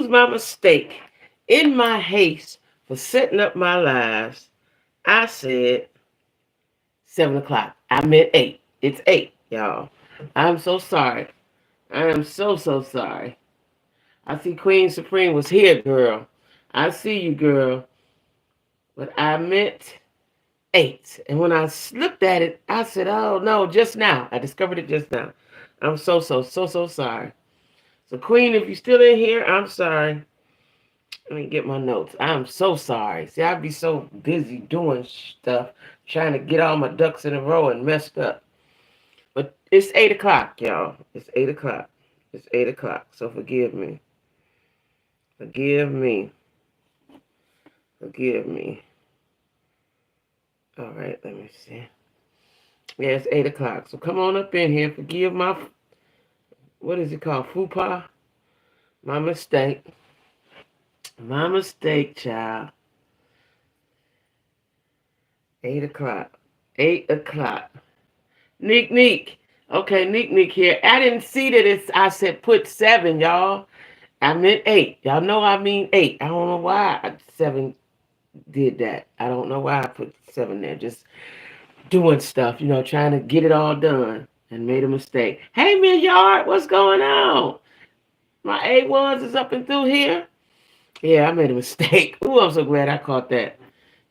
excuse my mistake. In my haste for setting up my lives, I said 7 o'clock. I meant 8. It's 8, y'all. I'm so sorry. I am so sorry. I see Queen Supreme was here, girl. I see you, girl. But I meant 8. And when I looked at it, I said, oh no, just now. I discovered it just now. I'm so sorry. So, Queen, if you're still in here, I'm sorry. Let me get my notes. I'm so sorry. See, I'd be so busy doing stuff, trying to get all my ducks in a row and messed up. But it's 8 o'clock, y'all. It's 8 o'clock. It's 8 o'clock. So forgive me. Forgive me. Forgive me. All right, let me see. Yeah, it's 8 o'clock. So come on up in here. Forgive my, what is it called? Fupa? My mistake. My mistake, child. 8 o'clock. 8 o'clock. Neek. Okay, Neek here. I didn't see that I said put 7, y'all. I meant 8. Y'all know I mean 8. I don't know why 7 did that. I don't know why I put 7 there. Just doing stuff, trying to get it all done and made a mistake. Hey, Yard, what's going on? My A1s is up and through here. Yeah, I made a mistake. Ooh, I'm so glad I caught that.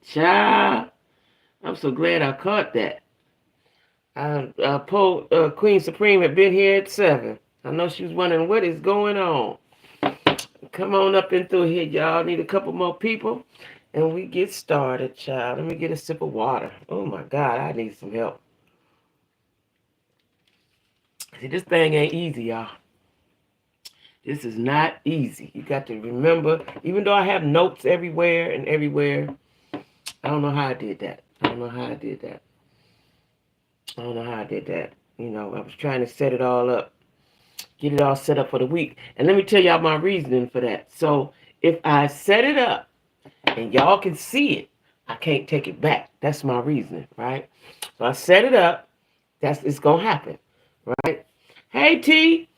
Child, I'm so glad I caught that. Queen Supreme had been here at 7. I know she was wondering what is going on. Come on up and through here, y'all. Need a couple more people. And we get started, child. Let me get a sip of water. Oh, my God. I need some help. See, this thing ain't easy, y'all. This is not easy. You got to remember, even though I have notes everywhere, I don't know how I did that. I don't know how I did that. I was trying to set it all up. Get it all set up for the week. And let me tell y'all my reasoning for that. So if I set it up and y'all can see it, I can't take it back. That's my reasoning, right? So I set it up. It's going to happen, right? Hey, T,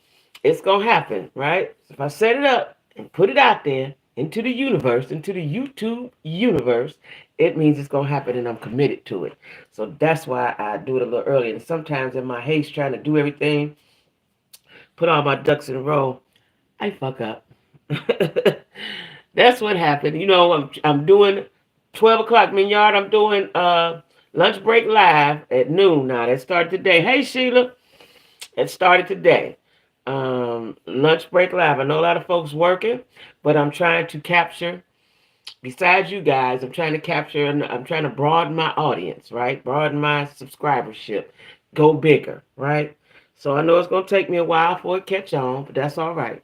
it's going to happen, right? So if I set it up and put it out there into the universe, into the YouTube universe, it means it's going to happen and I'm committed to it. So that's why I do it a little early. And sometimes in my haste trying to do everything, put all my ducks in a row, I fuck up. That's what happened. I'm doing 12 o'clock Minyard. I'm doing lunch break live at noon now. That started today. Hey, Sheila. It started today. Lunch break live. I know a lot of folks working, but I'm trying to capture, besides you guys, I'm trying to broaden my audience, right? Broaden my subscribership. Go bigger, right? So I know it's going to take me a while for it to catch on, but that's all right.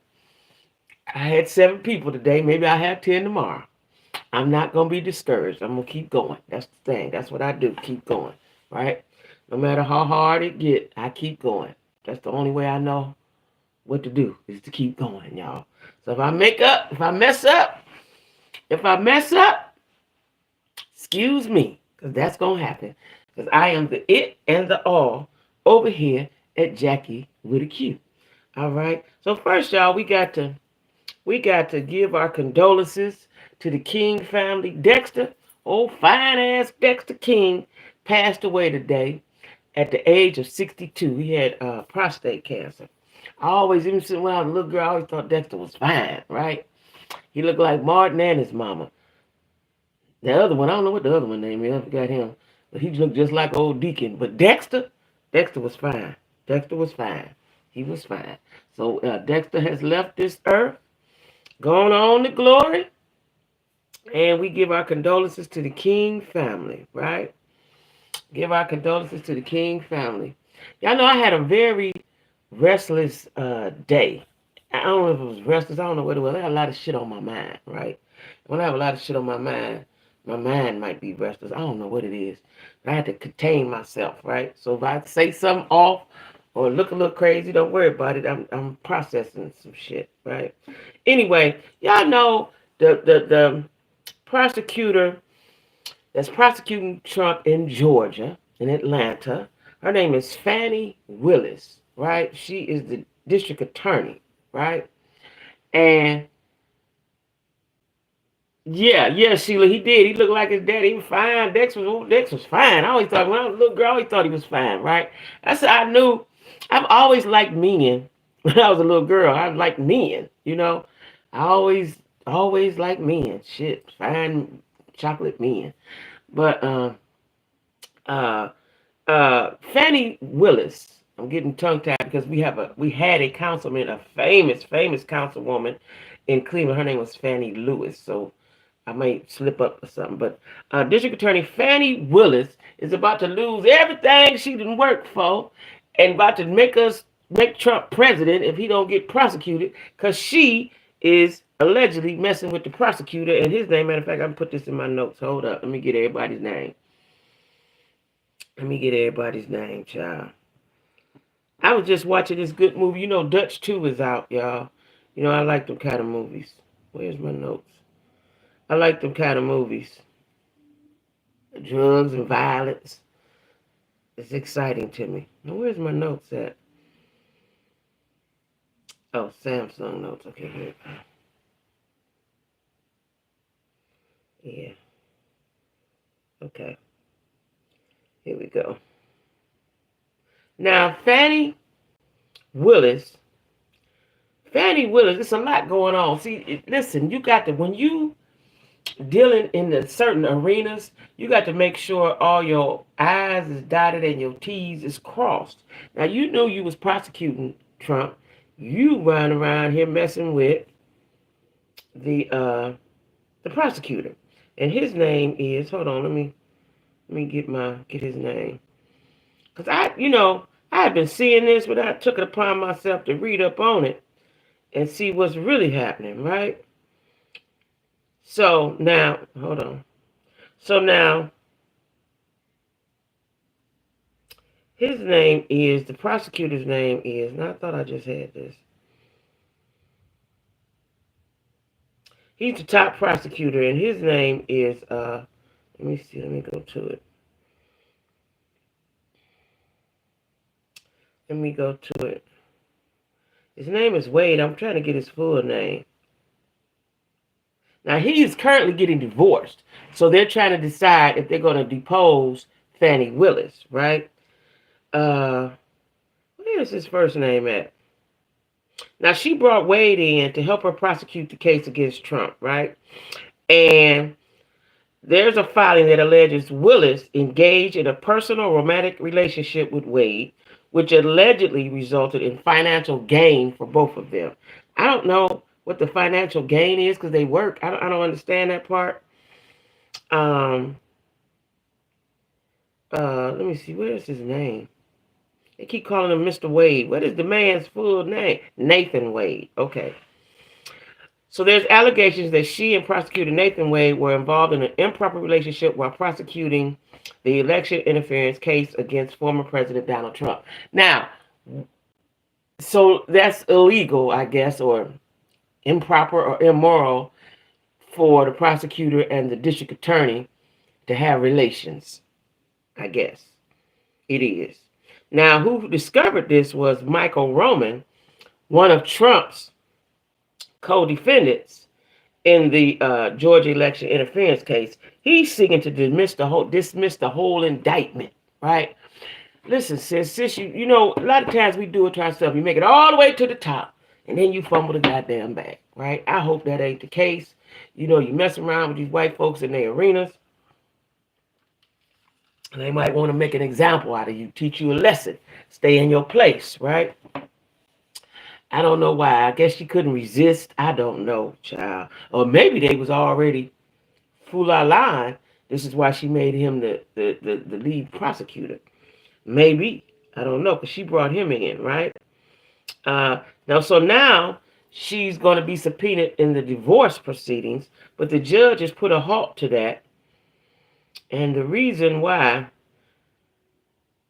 I had 7 people today. Maybe I have 10 tomorrow. I'm not going to be discouraged. I'm going to keep going. That's the thing. That's what I do. Keep going, right? No matter how hard it get, I keep going. That's the only way I know what to do is to keep going, y'all. So if I mess up, excuse me, because that's going to happen. Because I am the it and the all over here at Jackie with a Q. All right. So first, y'all, we got to give our condolences to the King family. Dexter, old fine ass Dexter King, passed away today at the age of 62. He had prostate cancer. I always, even when I was a little girl, I always thought Dexter was fine, right? He looked like Martin and his mama. The other one, I don't know what the other one name is. I forgot him. But he looked just like old Deacon. But Dexter was fine. Dexter was fine. He was fine. So Dexter has left this earth, gone on to glory, and we give our condolences to the King family, right? Give our condolences to the King family. Y'all know I had a very restless day. I don't know if it was restless. I don't know what it was. I had a lot of shit on my mind, right? When I have a lot of shit on my mind might be restless. I don't know what it is. But I had to contain myself, right? So if I say something off or look a little crazy, don't worry about it. I'm processing some shit, right? Anyway, y'all know the prosecutor that's prosecuting Trump in Georgia, in Atlanta. Her name is Fani Willis, right? She is the district attorney, right? And Yeah, Sheila, he did. He looked like his daddy. He was fine. Dex was fine. I always thought when I was a little girl, I always thought he was fine, right? That's how I knew. I've always liked men. When I was a little girl, I liked men. I always liked men. Shit, fine, chocolate men. But uh, Fannie Willis. I'm getting tongue tied because we had a councilman, a famous councilwoman in Cleveland. Her name was Fannie Lewis. So I might slip up or something. But District Attorney Fannie Willis is about to lose everything she didn't work for, and about to make Trump president if he don't get prosecuted, because she is allegedly messing with the prosecutor and his name. Matter of fact, I'm gonna put this in my notes. Hold up, let me get everybody's name. Child. I was just watching this good movie. Dutch 2 is out, y'all. I like them kind of movies. Where's my notes? I like them kind of movies. Drugs and violence. It's exciting to me. Now, where's my notes at? Oh, Samsung notes. Okay, here. Yeah. Okay. Here we go. Now, Fannie Willis, there's a lot going on. See, listen, you got to, when you dealing in the certain arenas, you got to make sure all your I's is dotted and your T's is crossed. Now, you know you was prosecuting Trump. You run around here messing with the prosecutor. And his name is, hold on, let me get his name. Because I have been seeing this, but I took it upon myself to read up on it and see what's really happening, right? So now, hold on. So now, the prosecutor's name is, now I thought I just had this. He's the top prosecutor, and his name is, let me see, let me go to it. His name is Wade. I'm trying to get his full name. Now, he is currently getting divorced. So they're trying to decide if they're going to depose Fannie Willis, right? Where's his first name at? Now, she brought Wade in to help her prosecute the case against Trump, right? And there's a filing that alleges Willis engaged in a personal romantic relationship with Wade, which allegedly resulted in financial gain for both of them. I don't know what the financial gain is because they work. I don't understand that part. Let me see. Where's his name? They keep calling him Mr. Wade. What is the man's full name? Nathan Wade. Okay. So there's allegations that she and prosecutor Nathan Wade were involved in an improper relationship while prosecuting the election interference case against former President Donald Trump. Now, so that's illegal, I guess, or improper or immoral for the prosecutor and the district attorney to have relations, I guess. It is. Now, who discovered this was Michael Roman, one of Trump's co-defendants in the Georgia election interference case. He's seeking to dismiss the whole indictment, right? Listen, sis, a lot of times we do it to ourselves. You make it all the way to the top, and then you fumble the goddamn bag, right? I hope that ain't the case. You mess around with these white folks in their arenas, and they might want to make an example out of you, teach you a lesson. Stay in your place, right? I don't know why. I guess she couldn't resist. I don't know, child. Or maybe they was already full of line. This is why she made him the lead prosecutor. Maybe. I don't know, because she brought him in, right? Now she's going to be subpoenaed in the divorce proceedings, but the judge has put a halt to that. And the reason why,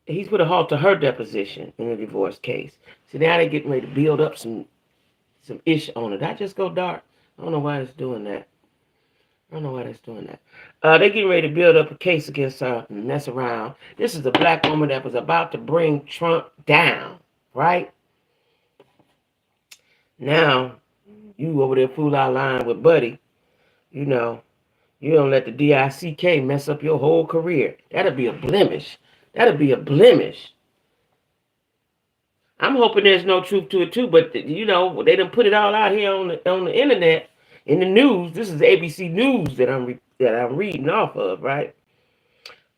he's put a halt to her deposition in the divorce case. So now they're getting ready to build up some ish on it. Did I just go dark? I don't know why it's doing that. They're getting ready to build up a case against her and mess around. This is a black woman that was about to bring Trump down, right? Now, you over there fool out line with Buddy, You don't let the DICK mess up your whole career. That'll be a blemish. That'll be a blemish. I'm hoping there's no truth to it too, but you know they done put it all out here on the internet, in the news. This is ABC News that I'm reading off of, right?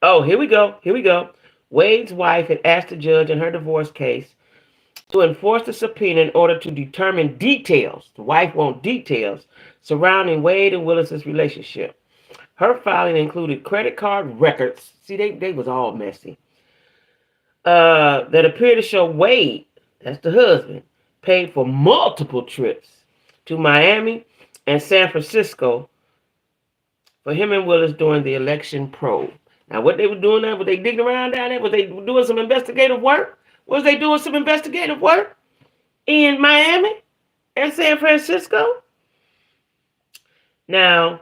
Oh, here we go. Here we go. Wade's wife had asked the judge in her divorce case to enforce the subpoena in order to determine details. The wife wants details surrounding Wade and Willis's relationship. Her filing included credit card records. See, they was all messy. That appear to show Wade, that's the husband, paid for multiple trips to Miami and San Francisco for him and Willis during the election probe. Now, what they were doing there, were they digging around down there? Was they doing some investigative work? Was they doing some investigative work in Miami and San Francisco? Now,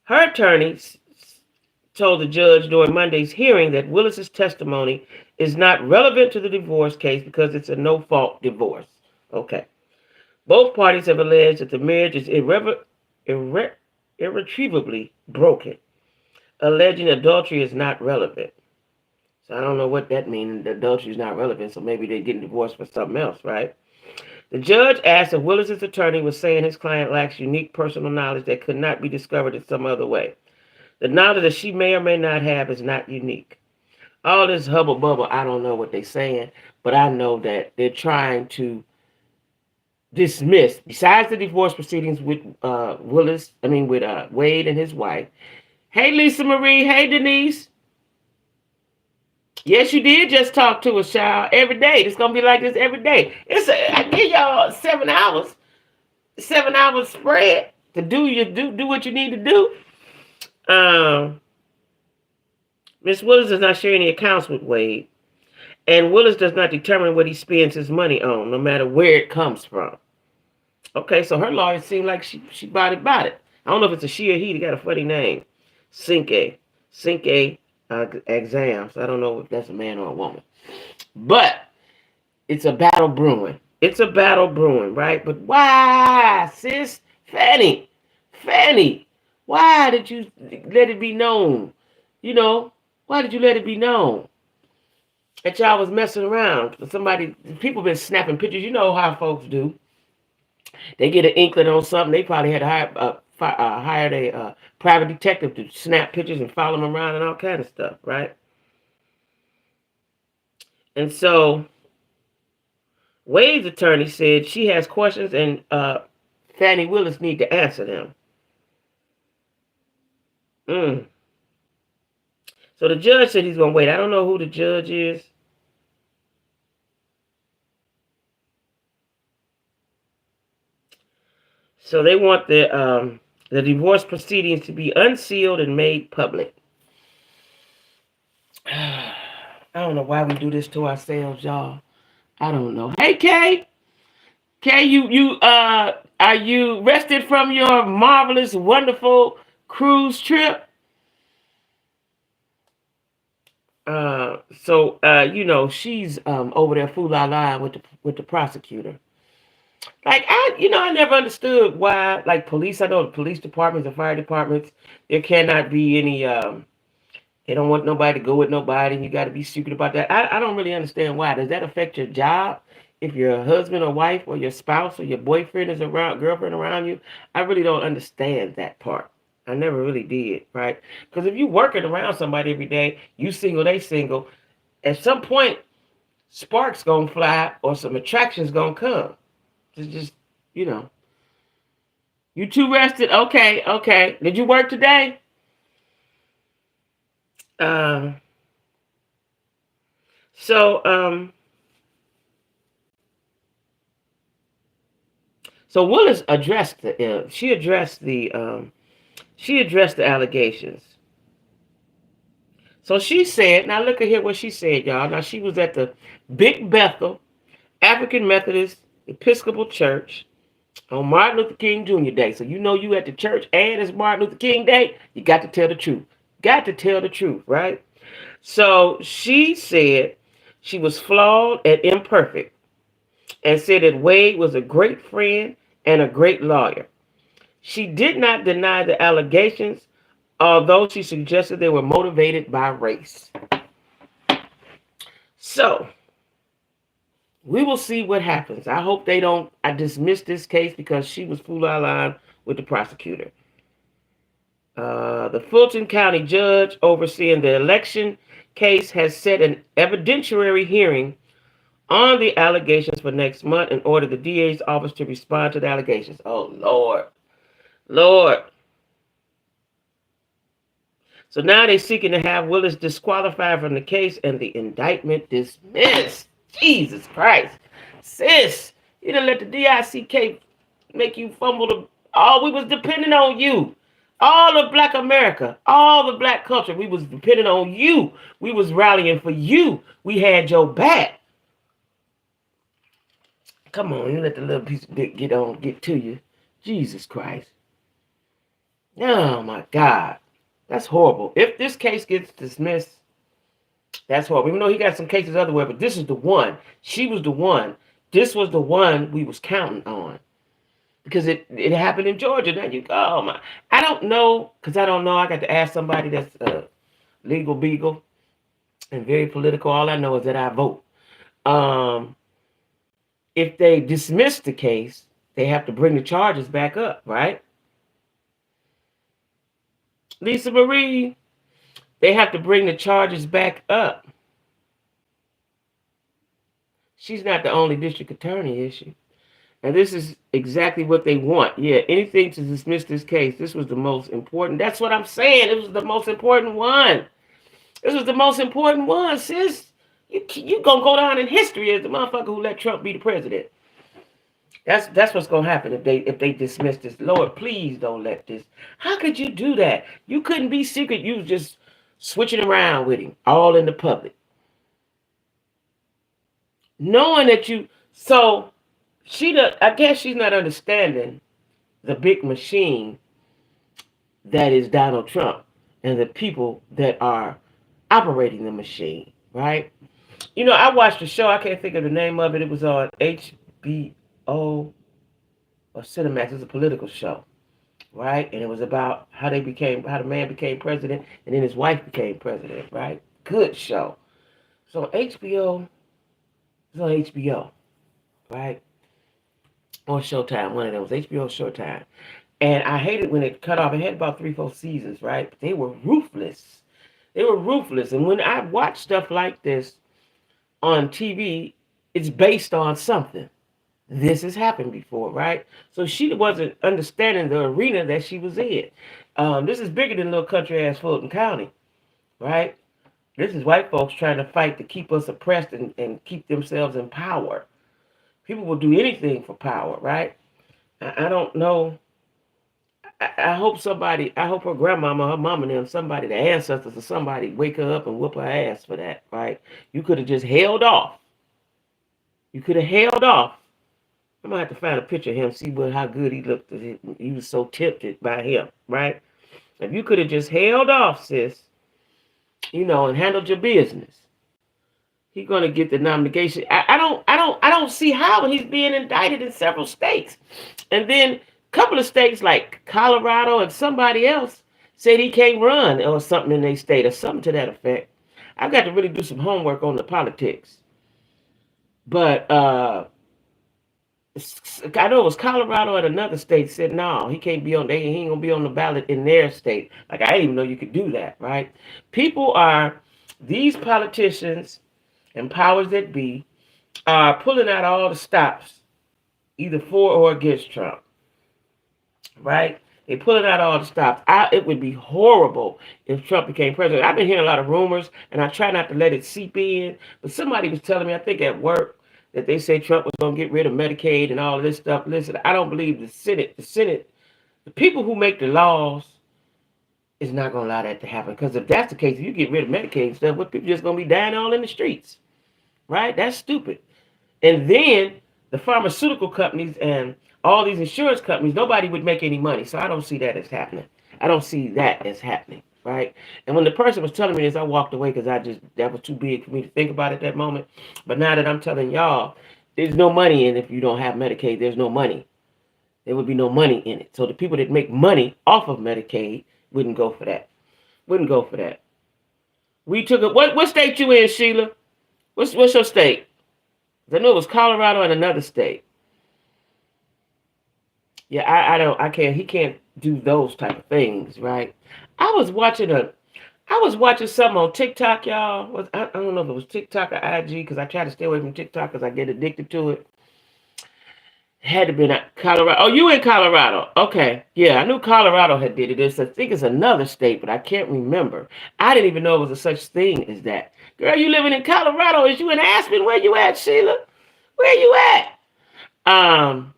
her attorney told the judge during Monday's hearing that Willis's testimony is not relevant to the divorce case because it's a no-fault divorce. Okay. Both parties have alleged that the marriage is irretrievably broken. Alleging adultery is not relevant. So I don't know what that means. Adultery is not relevant, so maybe they're getting divorced for something else, right? The judge asked if Willis's attorney was saying his client lacks unique personal knowledge that could not be discovered in some other way. The knowledge that she may or may not have is not unique. All this hubble bubble, I don't know what they're saying, but I know that they're trying to dismiss, besides the divorce proceedings with Wade and his wife. Hey, Lisa Marie. Hey, Denise. Yes, you did just talk to us, child. Every day. It's going to be like this every day. I give y'all 7 hours. 7 hours spread to do what you need to do. Miss Willis does not share any accounts with Wade. And Willis does not determine what he spends his money on, no matter where it comes from. Okay, so her lawyer seemed like she bought it. I don't know if it's a she or he. They got a funny name. Cinque exams. I don't know if that's a man or a woman. But it's a battle brewing. It's a battle brewing, right? But why, sis? Fanny, why did you let it be known? You know, why did you let it be known that y'all was messing around? People been snapping pictures. You know how folks do. They get an inkling on something. They probably had to hired a private detective to snap pictures and follow them around and all kind of stuff, right? And so Wade's attorney said she has questions and Fannie Willis need to answer them. So the judge said he's going to wait. I don't know who the judge is. So they want the divorce proceedings to be unsealed and made public. I don't know why we do this to ourselves, y'all. I don't know. Hey, Kay. Kay, are you rested from your marvelous, wonderful cruise trip? She's over there foo-la-la with the prosecutor. Like, I never understood why, like, police, I know the police departments and fire departments, there cannot be any, they don't want nobody to go with nobody, and you got to be secret about that. I don't really understand why. Does that affect your job? If your husband or wife or your spouse or your boyfriend is around, girlfriend around you? I really don't understand that part. I never really did, right? Because if you're working around somebody every day, you single, they single, at some point, sparks going to fly or some attraction's going to come. It's just, you too rested? Okay. Did you work today? So Willis addressed the allegations. So she said, now look at here what she said, y'all. Now she was at the Big Bethel African Methodist Episcopal Church on Martin Luther King Jr. Day. So you at the church and it's Martin Luther King Day, you got to tell the truth. Got to tell the truth, right? So she said she was flawed and imperfect and said that Wade was a great friend and a great lawyer. She did not deny the allegations although she suggested they were motivated by race. So, we will see what happens. I hope they don't dismiss this case because she was full out of line with the prosecutor. The Fulton County judge overseeing the election case has set an evidentiary hearing on the allegations for next month and ordered the DA's office to respond to the allegations. Oh, Lord. Lord. So now they're seeking to have Willis disqualified from the case and the indictment dismissed. Jesus Christ. Sis, you done let the DICK make you fumble the... we was depending on you. All of Black America, all the Black culture, we was depending on you. We was rallying for you. We had your back. Come on, you let the little piece of dick get to you. Jesus Christ. Oh, my God. That's horrible. If this case gets dismissed, that's horrible. Even though he got some cases otherwhere, but this is the one. She was the one. This was the one we was counting on. Because it happened in Georgia. Now you go, oh my. I don't know, because I don't know. I got to ask somebody that's legal beagle and very political. All I know is that I vote. If they dismiss the case, they have to bring the charges back up, right? Lisa Marie, they have to bring the charges back up. She's not the only district attorney, is she? And this is exactly what they want. Yeah, anything to dismiss this case. This was the most important. That's what I'm saying. It was the most important one. This was the most important one, sis. You gonna go down in history as the motherfucker who let Trump be the president. That's what's gonna happen if they dismiss this. Lord, please don't let this. How could you do that? You couldn't be secret. You was just switching around with him, all in the public, knowing that you. So I guess she's not understanding the big machine that is Donald Trump and the people that are operating the machine, right? You know, I watched a show. I can't think of the name of it. It was on HBO or Cinemax. It's a political show, right? And it was about how the man became president and then his wife became president, right? Good show. So HBO, it's on HBO, right? Or Showtime, one of those. HBO Showtime. And I hated when it cut off. It had about 3-4 seasons, right? But they were ruthless. They were ruthless. And when I watch stuff like this on TV, it's based on something. This has happened before, right? So she wasn't understanding the arena that she was in. This is bigger than little country-ass Fulton County, right? This is white folks trying to fight to keep us oppressed and keep themselves in power. People will do anything for power, right? I don't know. I hope her grandmama, her mama, and them, somebody, the ancestors or somebody, wake her up and whoop her ass for that, right? You could have just held off. You could have held off. I'm going to have to find a picture of him, see how good he looked. He was so tempted by him, right? If you could have just held off, sis, and handled your business, he's going to get the nomination. I don't see how he's being indicted in several states. And then a couple of states like Colorado and somebody else said he can't run or something in their state or something to that effect. I've got to really do some homework on the politics. But I know it was Colorado and another state said, no, he can't be he ain't going to be on the ballot in their state. Like, I didn't even know you could do that, right? These politicians and powers that be are pulling out all the stops, either for or against Trump, right? They're pulling out all the stops. It would be horrible if Trump became president. I've been hearing a lot of rumors, and I try not to let it seep in, but somebody was telling me, I think at work, that they say Trump was going to get rid of Medicaid and all of this stuff. Listen, I don't believe the Senate, the people who make the laws is not going to allow that to happen. Because if that's the case, if you get rid of Medicaid and stuff, what people just going to be dying all in the streets, right? That's stupid. And then the pharmaceutical companies and all these insurance companies, nobody would make any money. So I don't see that as happening. I don't see that as happening, right? And when the person was telling me this, I walked away because that was too big for me to think about at that moment. But now that I'm telling y'all, there's no money in it if you don't have Medicaid. There's no money. There would be no money in it. So the people that make money off of Medicaid wouldn't go for that. Wouldn't go for that. We took it. What state you in, Sheila? What's your state? I know it was Colorado and another state. Yeah, I can't. He can't do those type of things, right? I was watching something on TikTok, y'all. I don't know if it was TikTok or IG because I try to stay away from TikTok because I get addicted to it. Had to be in Colorado. Oh, you in Colorado? Okay, yeah, I knew Colorado had did it. I think it's another state, but I can't remember. I didn't even know it was a such thing as that. Girl, you living in Colorado? Is you in Aspen? Where you at, Sheila? Where you at? Um,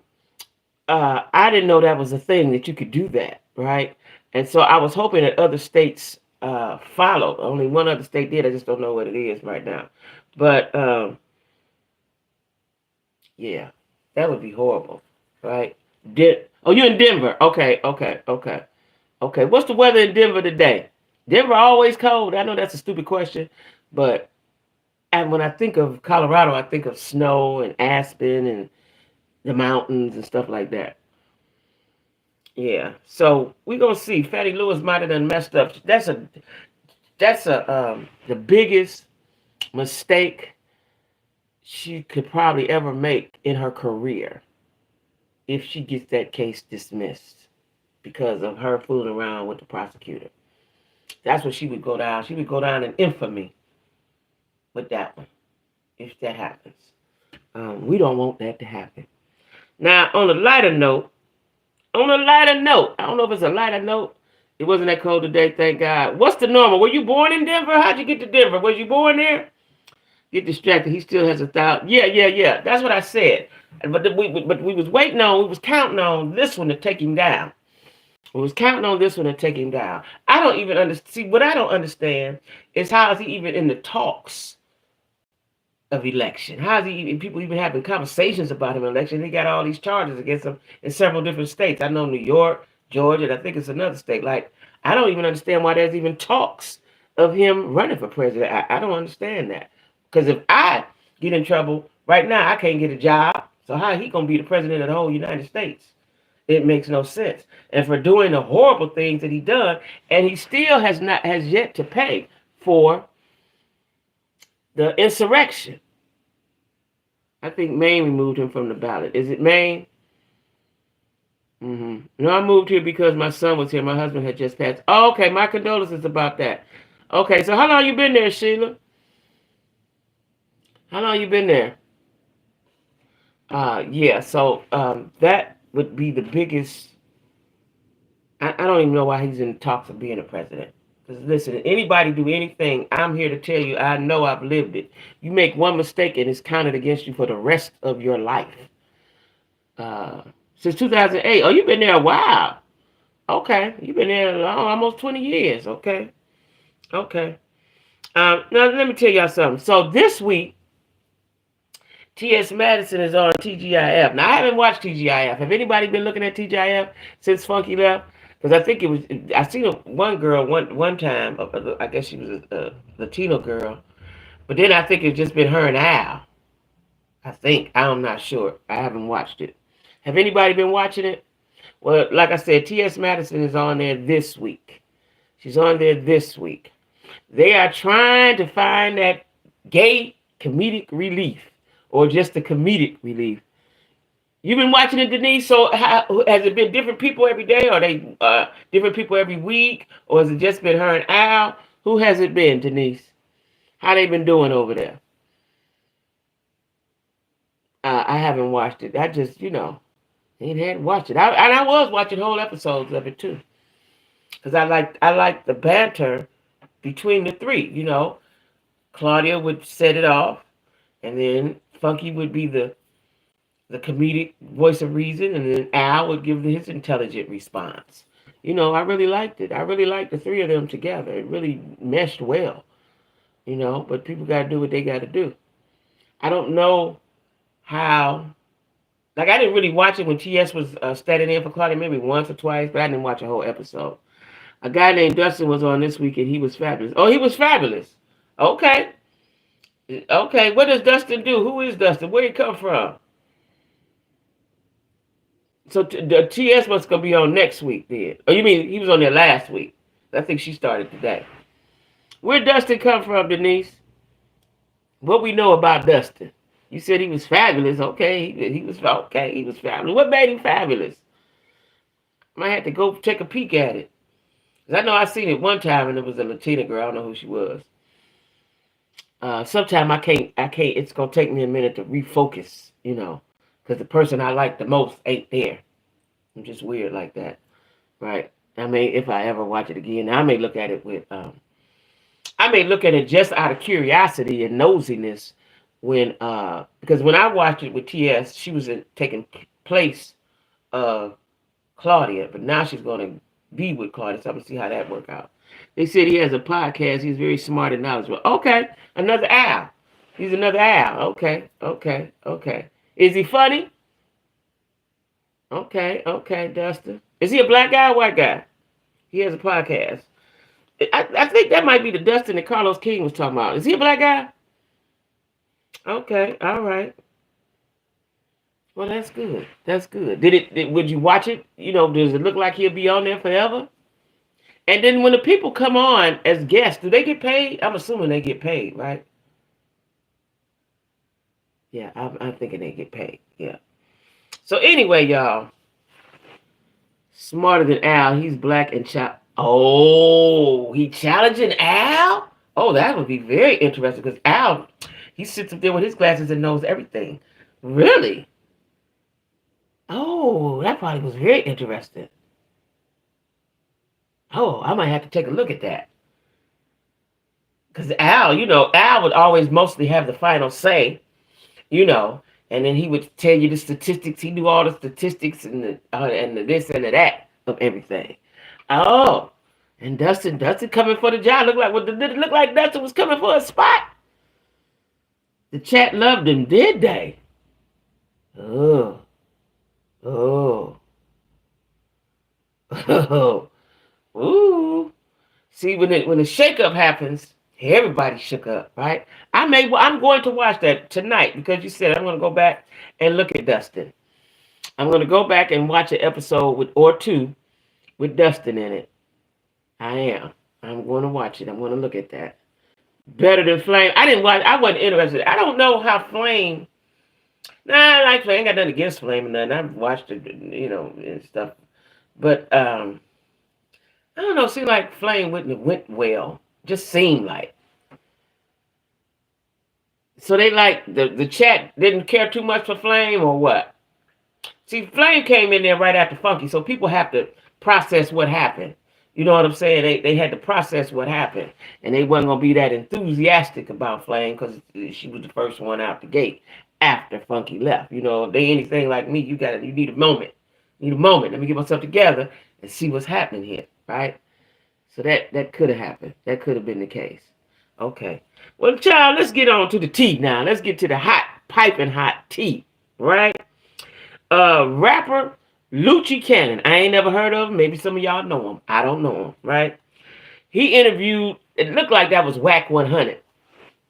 I didn't know that was a thing that you could do that, right? And so I was hoping that other states followed. Only one other state did. I just don't know what it is right now. But yeah, that would be horrible, right? Oh, you're in Denver. Okay. What's the weather in Denver today? Denver always cold. I know that's a stupid question, but when I think of Colorado, I think of snow and Aspen and the mountains and stuff like that. Yeah. So we're gonna see. Fatty Lewis might have done messed up. That's the biggest mistake she could probably ever make in her career if she gets that case dismissed because of her fooling around with the prosecutor. That's what she would go down. She would go down in infamy with that one if that happens. We don't want that to happen. Now, on a lighter note, I don't know if it's a lighter note. It wasn't that cold today, thank God. What's the normal? Were you born in Denver? How'd you get to Denver? Was you born there? Get distracted. He still has 1,000. Yeah. That's what I said. But we was waiting on, we was counting on this one to take him down. We was counting on this one to take him down. I don't even understand. See, what I don't understand is how is he even in the talks of election? How is he even, people even having conversations about him in election? He got all these charges against him in several different states. I know New York, Georgia, and I think it's another state. Like, I don't even understand why there's even talks of him running for president. I don't understand that. Because if I get in trouble right now, I can't get a job. So how he gonna be the president of the whole United States? It makes no sense. And for doing the horrible things that he done, and he still has yet to pay for the insurrection. I think Maine removed him from the ballot. Is it Maine? No, I moved here because my son was here. My husband had just passed. Oh, okay, my condolences about that. Okay, so how long you been there, Sheila? How long you been there? Yeah, so that would be the biggest. I don't even know why he's in talks of being a president. Because listen, anybody do anything, I'm here to tell you, I know I've lived it. You make one mistake and it's counted against you for the rest of your life. Since 2008. Oh, you've been there a while. Okay, you've been there almost 20 years. Okay. Now let me tell y'all something. So this week, T.S. Madison is on TGIF. Now I haven't watched TGIF. Have anybody been looking at TGIF since Funky left? Because I think it was. I seen one girl one time. I guess she was a Latino girl, but then I think it's just been her and Al. I think I'm not sure. I haven't watched it. Have anybody been watching it? Well, like I said, T.S. Madison is on there this week. She's on there this week. They are trying to find that gay comedic relief, or just the comedic relief. You've been watching it, Denise. So has it been different people every day? Or are they different people every week? Or has it just been her and Al? Who has it been, Denise? How they been doing over there? I haven't watched it. I just, ain't had to watch it. I was watching whole episodes of it too, because I like the banter between the three. Claudia would set it off, and then Funky would be the comedic voice of reason, and then Al would give his intelligent response. I really liked it. I really liked the three of them together. It really meshed well, but people got to do what they got to do. I don't know how, I didn't really watch it when T.S. was standing in for Claudia, maybe once or twice, but I didn't watch a whole episode. A guy named Dustin was on this week, and he was fabulous. Oh, he was fabulous. Okay. What does Dustin do? Who is Dustin? Where did he come from? So the TS was going to be on next week then. Oh, you mean he was on there last week? I think she started today. Where Dustin come from, Denise? What we know about Dustin? You said he was fabulous. Okay, he was okay. He was fabulous. What made him fabulous? Might have to go take a peek at it. 'Cause I know I seen it one time and it was a Latina girl. I don't know who she was. Sometime I can't. It's gonna take me a minute to refocus. Because the person I like the most ain't there. I'm just weird like that, right? I mean, if I ever watch it again, I may look at it with. I may look at it just out of curiosity and nosiness because when I watched it with TS, she was taking place of Claudia, but now she's going to be with Claudia, so I'm going to see how that work out. They said he has a podcast. He's very smart and knowledgeable. Okay, another Al. He's another Al. Okay. Is he funny? Okay, Dustin. Is he a black guy or white guy? He has a podcast. I think that might be the Dustin that Carlos King was talking about. Is he a black guy? Okay, all right. Well, that's good. That's good. Would you watch it? Does it look like he'll be on there forever? And then when the people come on as guests, do they get paid? I'm assuming they get paid, right? Yeah, I'm thinking they get paid. Yeah. So anyway, y'all, smarter than Al. He's black and Oh, he challenging Al? Oh, that would be very interesting because Al, he sits up there with his glasses and knows everything. Really? Oh, that probably was very interesting. Oh, I might have to take a look at that. Because Al would always mostly have the final say, and then he would tell you the statistics. He knew all the statistics and the this and the that of everything. Oh, and Dustin coming for the job. Did it look like Dustin was coming for a spot? The chat loved him, did they? Oh. Ooh. See, when the shakeup happens, everybody shook up, right? I'm going to watch that tonight because you said I'm going to go back and look at Dustin. I'm going to go back and watch an episode or two with Dustin in it. I am. I'm going to watch it. I'm going to look at that. Better than Flame. I wasn't interested. I don't know how Flame. Nah, I like Flame. I ain't got nothing against Flame and nothing. I've watched it, and stuff. But I don't know. It seemed like Flame went well. Just seemed like. So they the chat didn't care too much for Flame or what? See, Flame came in there right after Funky, so people have to process what happened. You know what I'm saying? They had to process what happened, and they wasn't gonna be that enthusiastic about Flame because she was the first one out the gate after Funky left. If they anything like me, you need a moment. You need a moment. Let me get myself together and see what's happening here, right? So that could have happened. That could have been the case. Okay. Well, child, let's get on to the tea now. Let's get to the piping hot tea, right? Rapper Lucci Cannon. I ain't never heard of him. Maybe some of y'all know him. I don't know him, right? He interviewed, it looked like that was Whack 100.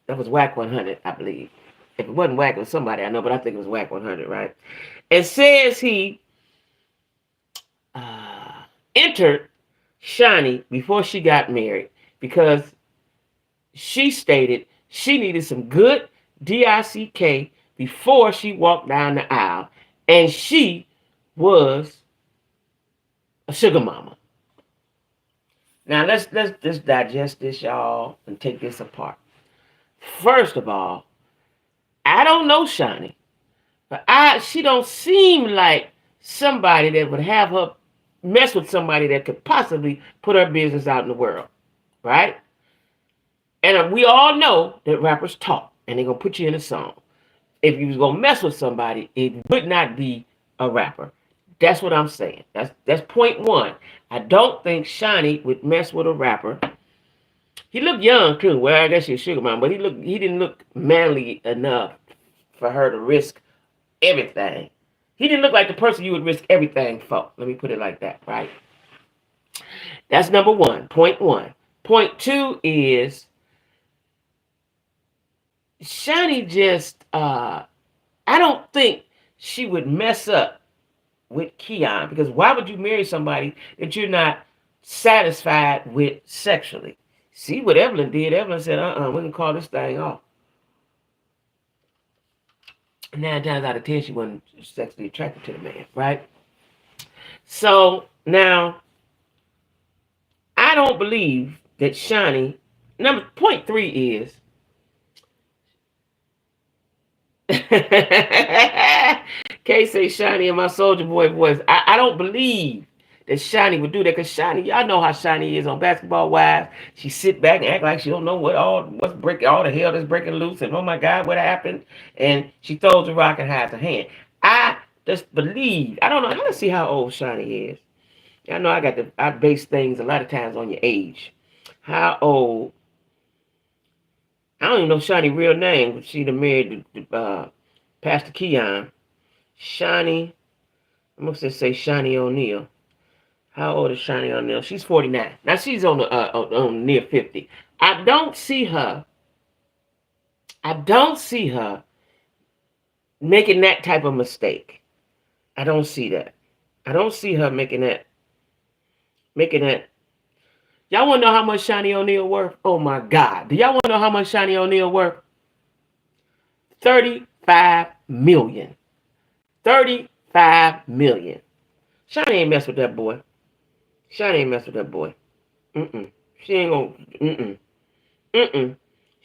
That was Whack 100, I believe. If it wasn't Whack, it was somebody I know, but I think it was Whack 100, right? It says he entered Shani before she got married because she stated she needed some good DICK before she walked down the aisle, and she was a sugar mama. Now let's digest this, y'all, and take this apart. First of all, I don't know Shani, but she don't seem like somebody that would have her mess with somebody that could possibly put her business out in the world, right? And we all know that rappers talk, and they're gonna put you in a song. If you was gonna mess with somebody, it would not be a rapper. That's what I'm saying. That's point one. I don't think Shani would mess with a rapper. He looked young too. Well, I guess he's a sugar mom, but he didn't look manly enough for her to risk everything. He didn't look like the person you would risk everything for. Let me put it like that, right? That's number one. Point one. Point two is Shani just I don't think she would mess up with Keon, because why would you marry somebody that you're not satisfied with sexually. See what Evelyn did. Evelyn said, we can call this thing off. 9 times out of 10, she wasn't sexually attracted to the man, right? So now, I don't believe that Shani. Point 3 is. Kay say Shani in my Soldier Boy voice. I don't believe that Shani would do that, because Shani, y'all know how Shani is on Basketball Wives. She sit back and act like she don't know what's breaking, all the hell that's breaking loose, and oh my God, what happened? And she throws the rock and hides her hand. I just believe. I don't know. I don't see how old Shani is. I know I base things a lot of times on your age. How old? I don't even know Shani's real name, but she done married Pastor Keon. Shani, I'm gonna say Shani O'Neal. How old is Shani O'Neal? She's 49. Now she's on near 50. I don't see her making that type of mistake. I don't see that. I don't see her making that. Y'all want to know how much Shani O'Neal worth? Oh my God. Do y'all want to know how much Shani O'Neal worth? $35 million. $35 million. Shani ain't mess with that boy. Shani ain't mess with that boy. She ain't gonna.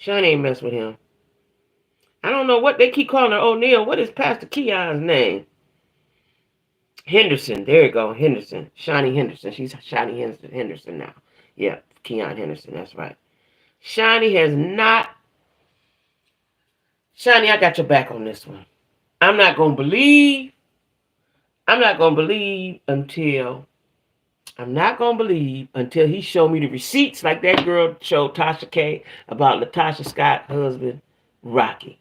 Shani ain't mess with him. I don't know what they keep calling her O'Neal. What is Pastor Keon's name? Henderson. There you go. Henderson. Shani Henderson. She's Shani Henderson now. Yeah, Keon Henderson. That's right. Shani has not. Shani, I got your back on this one. I'm not gonna believe until he showed me the receipts, like that girl showed Tasha K about Latasha Scott's husband, Rocky.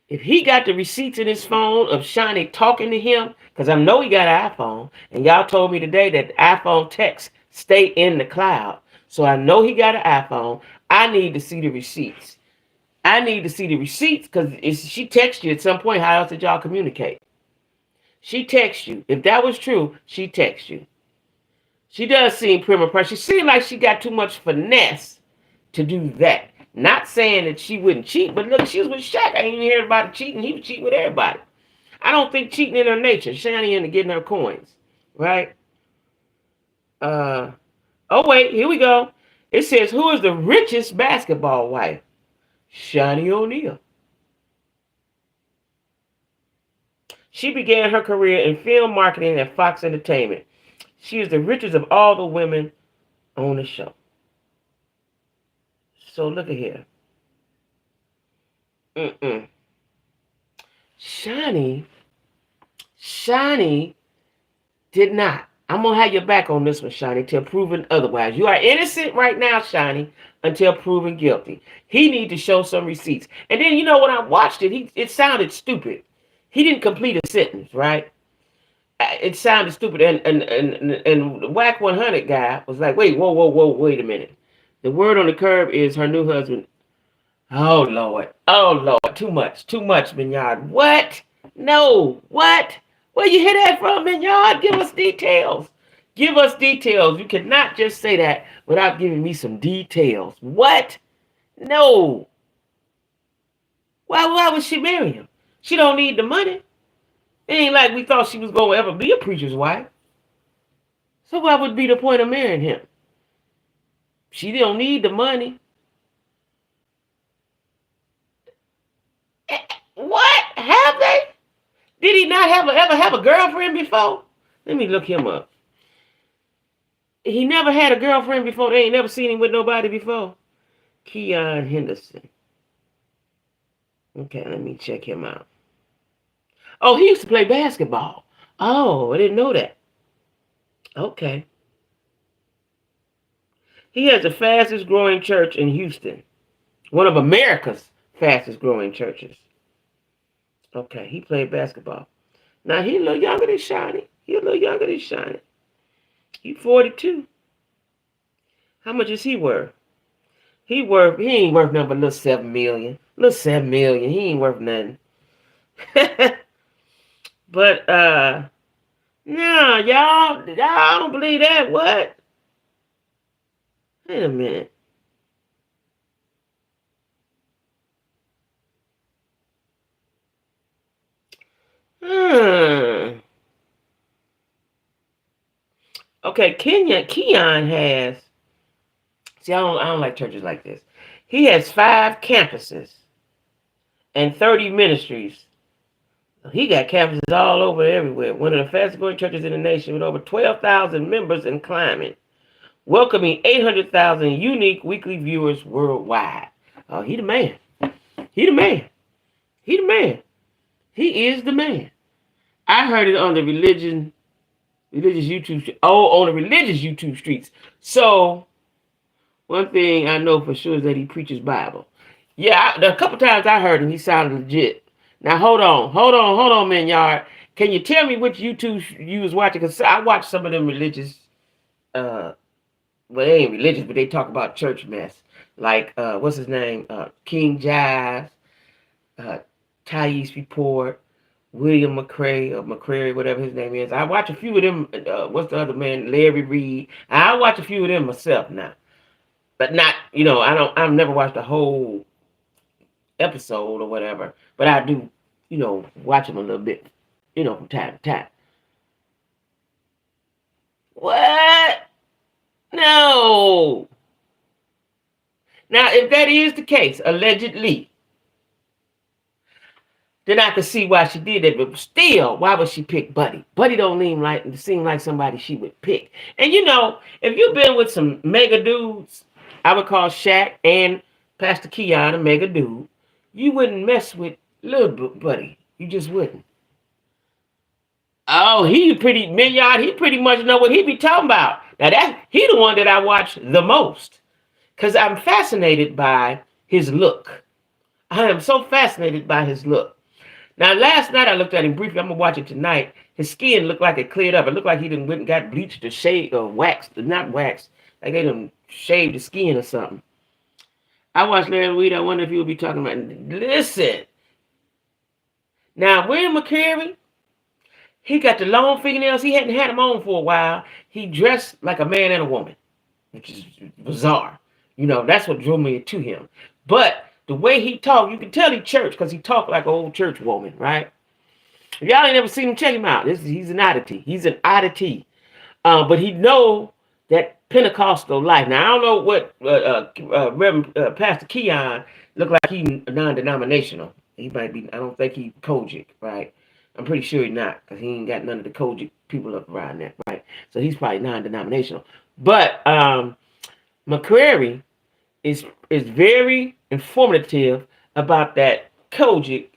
If he got the receipts in his phone of Shani talking to him, because I know he got an iPhone, and y'all told me today that iPhone texts stay in the cloud. So I know he got an iPhone. I need to see the receipts. Because she texts you at some point. How else did y'all communicate? She texts you. If that was true, she texts you. She does seem prim and proper. She seemed like she got too much finesse to do that. Not saying that she wouldn't cheat, but look, she was with Shaq. I ain't even heard about cheating. He was cheating with everybody. I don't think cheating in her nature. Shani into getting her coins, right? Oh wait, here we go. It says, who is the richest basketball wife? Shani O'Neal. She began her career in film marketing at Fox Entertainment. She is the richest of all the women on the show. So look at here. Shani did not. I'm going to have your back on this one, Shani, until proven otherwise. You are innocent right now, Shani, until proven guilty. He need to show some receipts. And then, you know, when I watched it, it sounded stupid. He didn't complete a sentence, right? It sounded stupid. And Whack 100 guy was like, wait a minute. The word on the curb is her new husband. Oh, Lord. Too much, Mignard. What? No. What? Where you hear that from, Mignard? Give us details. You cannot just say that without giving me some details. What? No. Why would she marry him? She don't need the money. It ain't like we thought she was going to ever be a preacher's wife. So what would be the point of marrying him? She don't need the money. What? Have they? Did he not ever have a girlfriend before? Let me look him up. He never had a girlfriend before. They ain't never seen him with nobody before. Keon Henderson. Okay, let me check him out. Oh, he used to play basketball. Oh, I didn't know that. Okay. He has the fastest growing church in Houston. One of America's fastest growing churches. Okay, he played basketball. Now, he a little younger than Shani. He's 42. How much is he worth? He ain't worth nothing but a little $7 million. He ain't worth nothing. But, no, y'all don't believe that. What? Wait a minute. Hmm. Okay, Keon has. See, I don't like churches like this. He has 5 campuses and 30 ministries. He got campuses all over everywhere. One of the fastest growing churches in the nation with over 12,000 members and climbing, welcoming 800,000 unique weekly viewers worldwide. Oh, he the man. He the man. He the man. He is the man. I heard it on the religious YouTube. On the religious YouTube streets. So one thing I know for sure is that he preaches Bible. Yeah, a couple times I heard him, he sounded legit. Now hold on, man, yard. Can you tell me which YouTube you was watching? Because I watched some of them religious, uh, well, they ain't religious, but they talk about church mess. Like, what's his name? King Jive, uh, Thais Report, William McCray, or McCrary, whatever his name is. I watch a few of them. What's the other man? Larry Reed. I watch a few of them myself now. But not, I've never watched a whole episode or whatever, but I do, watch them a little bit, from time to time. What? No. Now, if that is the case, allegedly, then I could see why she did that. But still, why would she pick Buddy? Buddy don't seem like somebody she would pick. And if you've been with some mega dudes, I would call Shaq and Pastor Keon a mega dude, you wouldn't mess with little Buddy. You just wouldn't. Oh, he pretty Minyard. He pretty much know what he be talking about. Now he the one that I watch the most, cause I'm fascinated by his look. I am so fascinated by his look. Now, last night I looked at him briefly. I'm gonna watch it tonight. His skin looked like it cleared up. It looked like he done went and got bleached or shaved or waxed, not waxed. Like they done shaved the skin or something. I watched Larry Reed. I wonder if he would be talking about. Listen, now William McCary, he got the long fingernails. He hadn't had them on for a while. He dressed like a man and a woman, which is bizarre. That's what drew me to him. But the way he talked, you can tell he church because he talked like an old church woman, right? If y'all ain't never seen him, check him out. He's an oddity. He's an oddity. But he know that Pentecostal life. Now, I don't know what Reverend Pastor Keon look like. He non-denominational. He might be. I don't think he Kojic, right? I'm pretty sure he's not, because he ain't got none of the Kojic people up around there, right? So he's probably non-denominational. But McCrary is very informative about that Kojic,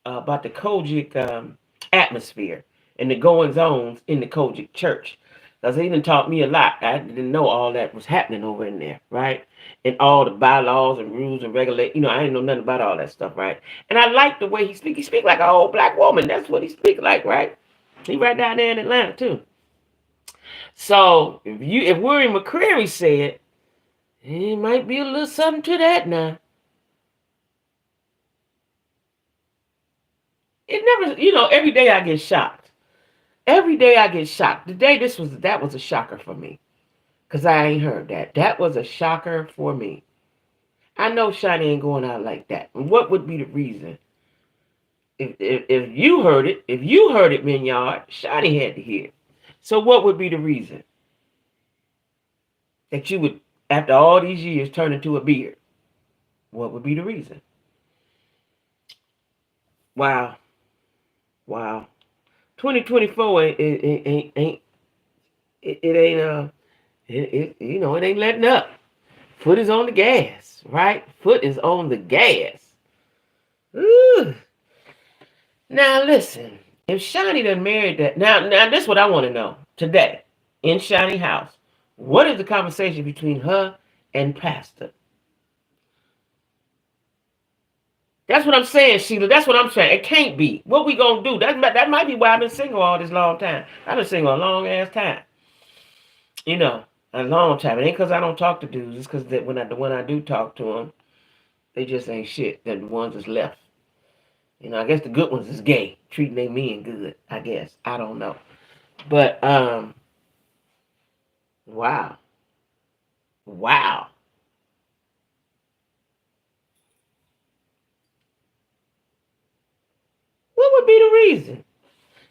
about the Kojic atmosphere and the goings ons in the Kojic church. Because he even taught me a lot. I didn't know all that was happening over in there, right? And all the bylaws and rules and regulations. I didn't know nothing about all that stuff, right? And I like the way he speaks. He speaks like an old black woman. That's what he speaks like, right? He right down there in Atlanta, too. So, if William McCrary said, it might be a little something to that now. It never, every day I get shocked. Every day I get shocked. Today that was a shocker for me. Because I ain't heard that. That was a shocker for me. I know Shiny ain't going out like that. What would be the reason? If you heard it, Minyard, Shiny had to hear it. So what would be the reason that you would, after all these years, turn into a beard? What would be the reason? Wow. Wow. 2024 ain't it ain't it ain't letting up. Foot is on the gas, right? Foot is on the gas. Ooh. Now listen, if Shiny done married that, now this is what I want to know today in Shiny house. What is the conversation between her and Pastor? That's what I'm saying, Sheila. That's what I'm saying. It can't be. What we gonna do? That might be why I've been single all this long time. I've been single a long ass time. A long time. It ain't because I don't talk to dudes. It's because when I do talk to them, they just ain't shit. They're the ones that's left. I guess the good ones is gay, treating they men good. I guess I don't know, but wow. Wow. What would be the reason?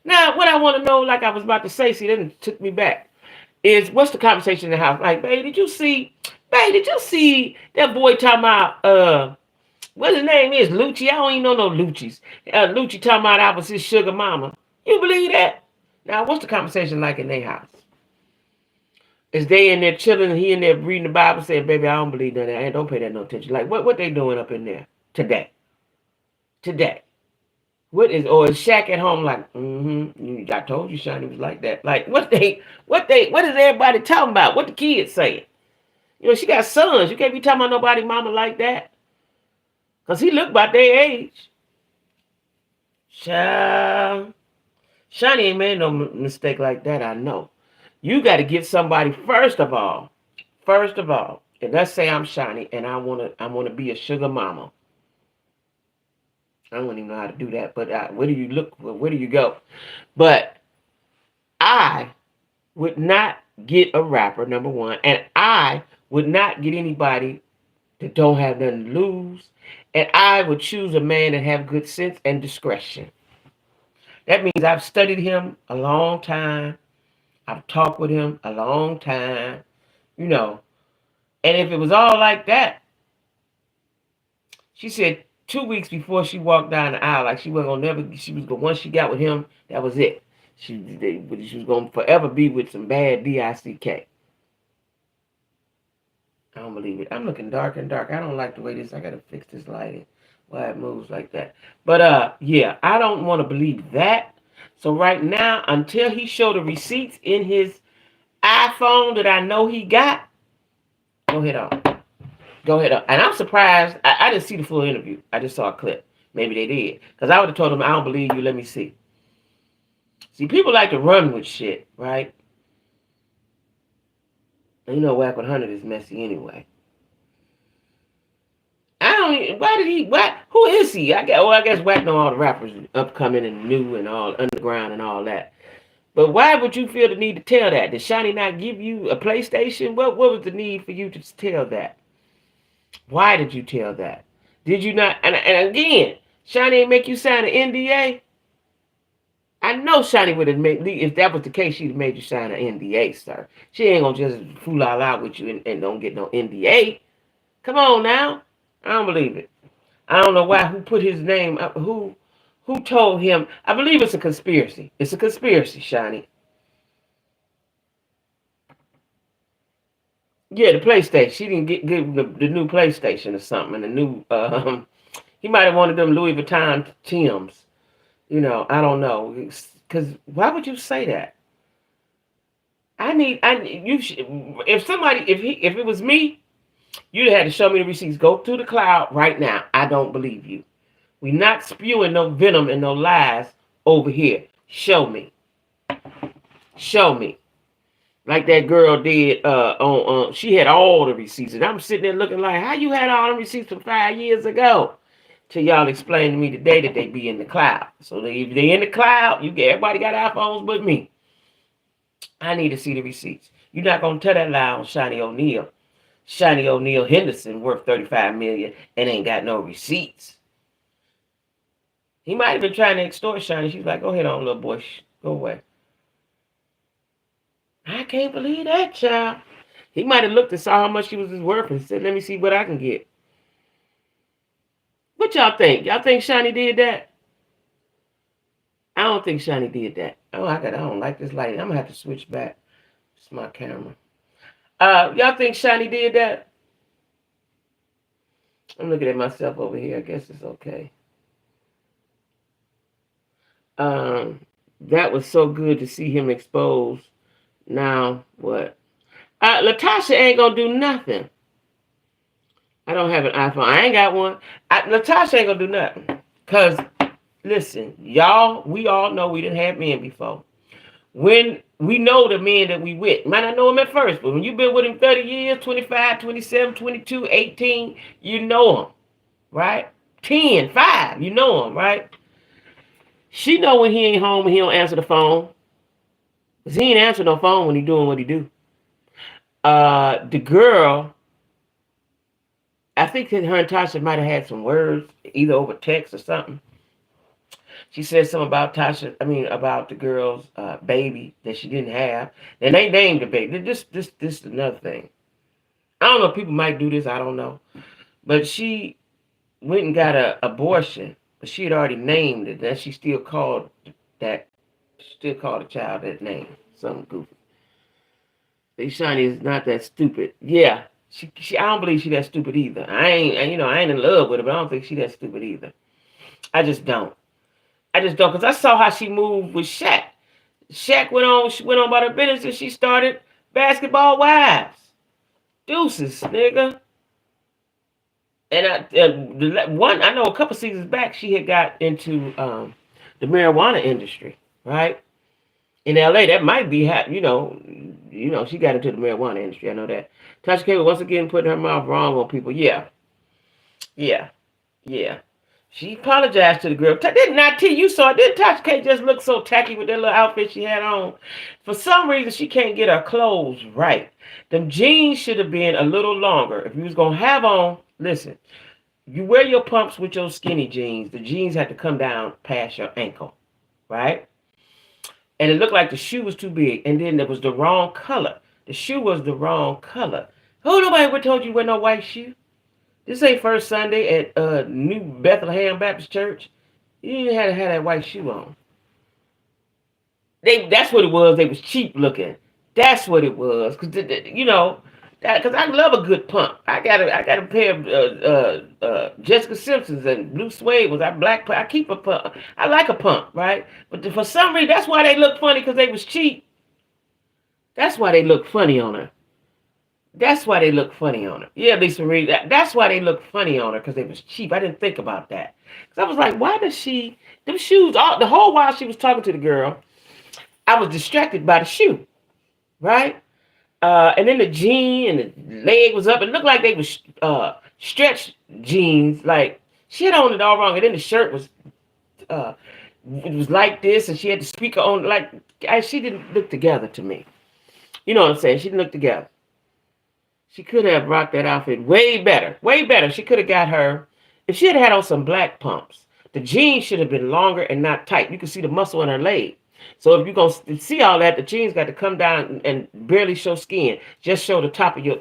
Now, what I want to know, like I was about to say, see, that took me back, is what's the conversation in the house? Like, babe, did you see that boy talking about, what his name is, Lucci? I don't even know no Lucci's. Lucci talking about I was his sugar mama. You believe that? Now, what's the conversation like in their house? Is they in there chilling and he in there reading the Bible saying, baby, I don't believe none of that. I don't pay that no attention. Like, what they doing up in there today? Today. What is, or is Shaq at home like, I told you Shani was like that. Like, what is everybody talking about? What the kids saying? You know, she got sons. You can't be talking about nobody mama like that. Because he look about their age. Child. Shani ain't made no mistake like that, I know. You got to get somebody first of all, and let's say I'm Shani and I wanna be a sugar mama. I don't even know how to do that, but where do you look? Where do you go? But I would not get a rapper, number one, and I would not get anybody that don't have nothing to lose, and I would choose a man that have good sense and discretion. That means I've studied him a long time. I've talked with him a long time, you know. And if it was all like that, she said 2 weeks before she walked down the aisle, like she wasn't gonna never. She was gonna, once she got with him, that was it. She was gonna forever be with some bad dick. I don't believe it. I'm looking dark and dark. I don't like the way this. I gotta fix this lighting. Why it moves like that. But yeah, I don't want to believe that. So right now, until he showed the receipts in his iPhone that I know he got, go ahead on. Go ahead on. And I'm surprised. I didn't see the full interview. I just saw a clip. Maybe they did. Because I would have told him, I don't believe you. Let me see. See, people like to run with shit, right? And you know, Wack 100 is messy anyway. Who is he? I guess Wack know all the rappers upcoming and new and all underground and all that. But why would you feel the need to tell that? Did Shani not give you a PlayStation? What was the need for you to tell that? Why did you tell that? Did you not? And again, Shani ain't make you sign an NDA. I know Shani would have made, if that was the case, she'd have made you sign an NDA, sir. She ain't gonna just fool all out with you and don't get no NDA. Come on now. I don't believe it. I don't know why, who put his name up, who told him. I believe it's a conspiracy. It's a conspiracy, Shani. Yeah, the PlayStation. She didn't get the new PlayStation or something, and the new, he might have wanted them Louis Vuitton Timbs. You know, I don't know. Because why would you say that? If it was me, you'd have had to show me the receipts. Go to the cloud right now. I don't believe you. We not spewing no venom and no lies over here. Show me. Show me. Like that girl did on she had all the receipts. And I'm sitting there looking like, how you had all the receipts from 5 years ago? Till y'all explain to me today that they be in the cloud. So if they in the cloud, everybody got iPhones but me. I need to see the receipts. You're not gonna tell that lie on Shani O'Neal. Shani O'Neal Henderson worth $35 million and ain't got no receipts. He might have been trying to extort Shani. She's like, go ahead on, little boy. Go away. I can't believe that, child. He might have looked and saw how much she was worth and said, let me see what I can get. What y'all think? Y'all think Shani did that? I don't think Shani did that. Oh, I don't like this lighting. I'm gonna have to switch back. It's my camera. Y'all think Shani did that? I'm looking at myself over here. I guess it's okay. That was so good to see him exposed. Now what? Latasha ain't gonna do nothing. I don't have an iPhone. I ain't got one. Latasha ain't gonna do nothing. Cause listen, y'all, we all know we didn't have men before. When we know the men that we with, might not know him at first, but when you've been with him 30 years, 25, 27, 22, 18, you know him, right? 10, 5, you know him, right? She know when he ain't home and he don't answer the phone. Because he ain't answer no phone when he doing what he do. The girl, I think that her and Tasha might have had some words, either over text or something. She said something about Tasha, I mean, about the girl's baby that she didn't have. And they named the baby. This is another thing. I don't know, people might do this, I don't know. But she went and got an abortion, but she had already named it. That she still called that, still called the child that name. Something goofy. Shani is not that stupid. Yeah, she. I don't believe she that stupid either. I ain't in love with her, but I don't think she that stupid either. I just don't. I just don't, because I saw how she moved with Shaq. Shaq she went on about her business, and she started Basketball Wives. Deuces, nigga. And I know a couple seasons back, she had got into the marijuana industry, right? In LA, that might be she got into the marijuana industry. I know that. Tasha K once again putting her mouth wrong on people. Yeah, yeah, yeah. She apologized to the girl. Did not T, you saw it. Didn't Tasha K just look so tacky with that little outfit she had on? For some reason, she can't get her clothes right. Them jeans should have been a little longer. If you was going to have on, listen, you wear your pumps with your skinny jeans. The jeans had to come down past your ankle, right? And it looked like the shoe was too big. And then it was the wrong color. The shoe was the wrong color. Who nobody would told you wear no white shoe? This ain't first Sunday at New Bethlehem Baptist Church. You didn't have to have that white shoe on. That's what it was. They was cheap looking. That's what it was. Because I love a good pump. I got a pair of Jessica Simpsons and blue suede ones. I keep a pump. I like a pump, right? But for some reason, that's why they look funny, because they was cheap. That's why they look funny on her. That's why they look funny on her. Yeah, Lisa Reed. That's why they look funny on her, because they was cheap. I didn't think about that. Because I was like, why does she, them shoes, the whole while she was talking to the girl, I was distracted by the shoe, right? And then the jean and the leg was up. It looked like they was stretch jeans. Like, she had on it all wrong. And then the shirt was, it was like this, and she had the speaker on. Like, she didn't look together to me. You know what I'm saying? She didn't look together. She could have rocked that outfit way better. Way better. She could have got her, if she had had on some black pumps, the jeans should have been longer and not tight. You can see the muscle in her leg. So if you're going to see all that, the jeans got to come down and barely show skin. Just show the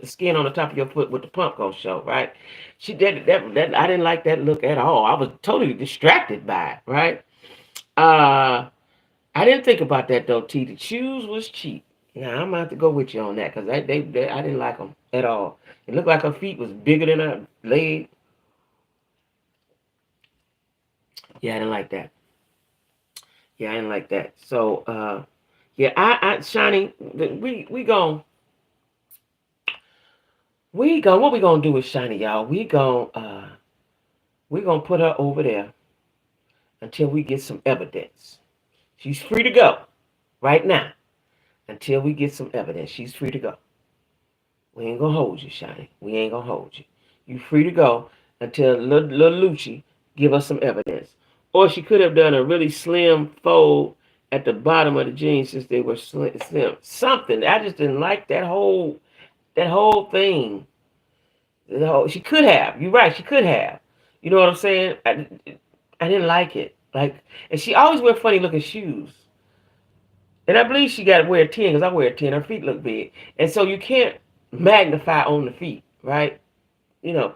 skin on the top of your foot with the pump going to show, right? She did that. I didn't like that look at all. I was totally distracted by it, right? I didn't think about that, though, T. The shoes was cheap. Now, I'm going to have to go with you on that, because I didn't like them at all. It looked like her feet was bigger than her leg. Yeah, I didn't like that. Yeah, I didn't like that. So, Shani, what we gonna do with Shani, y'all? We gonna put her over there until we get some evidence. She's free to go right now. Until we get some evidence, she's free to go. We ain't gonna hold you, Shani. We ain't gonna hold you. You free to go until little Lucci give us some evidence. Or she could have done a really slim fold at the bottom of the jeans since they were slim. Something. I just didn't like that whole thing. She could have. You're right. She could have. You know what I'm saying? I didn't like it. Like, and she always wear funny looking shoes. And I believe she got to wear a 10, because I wear a 10. Her feet look big. And so you can't magnify on the feet, right? You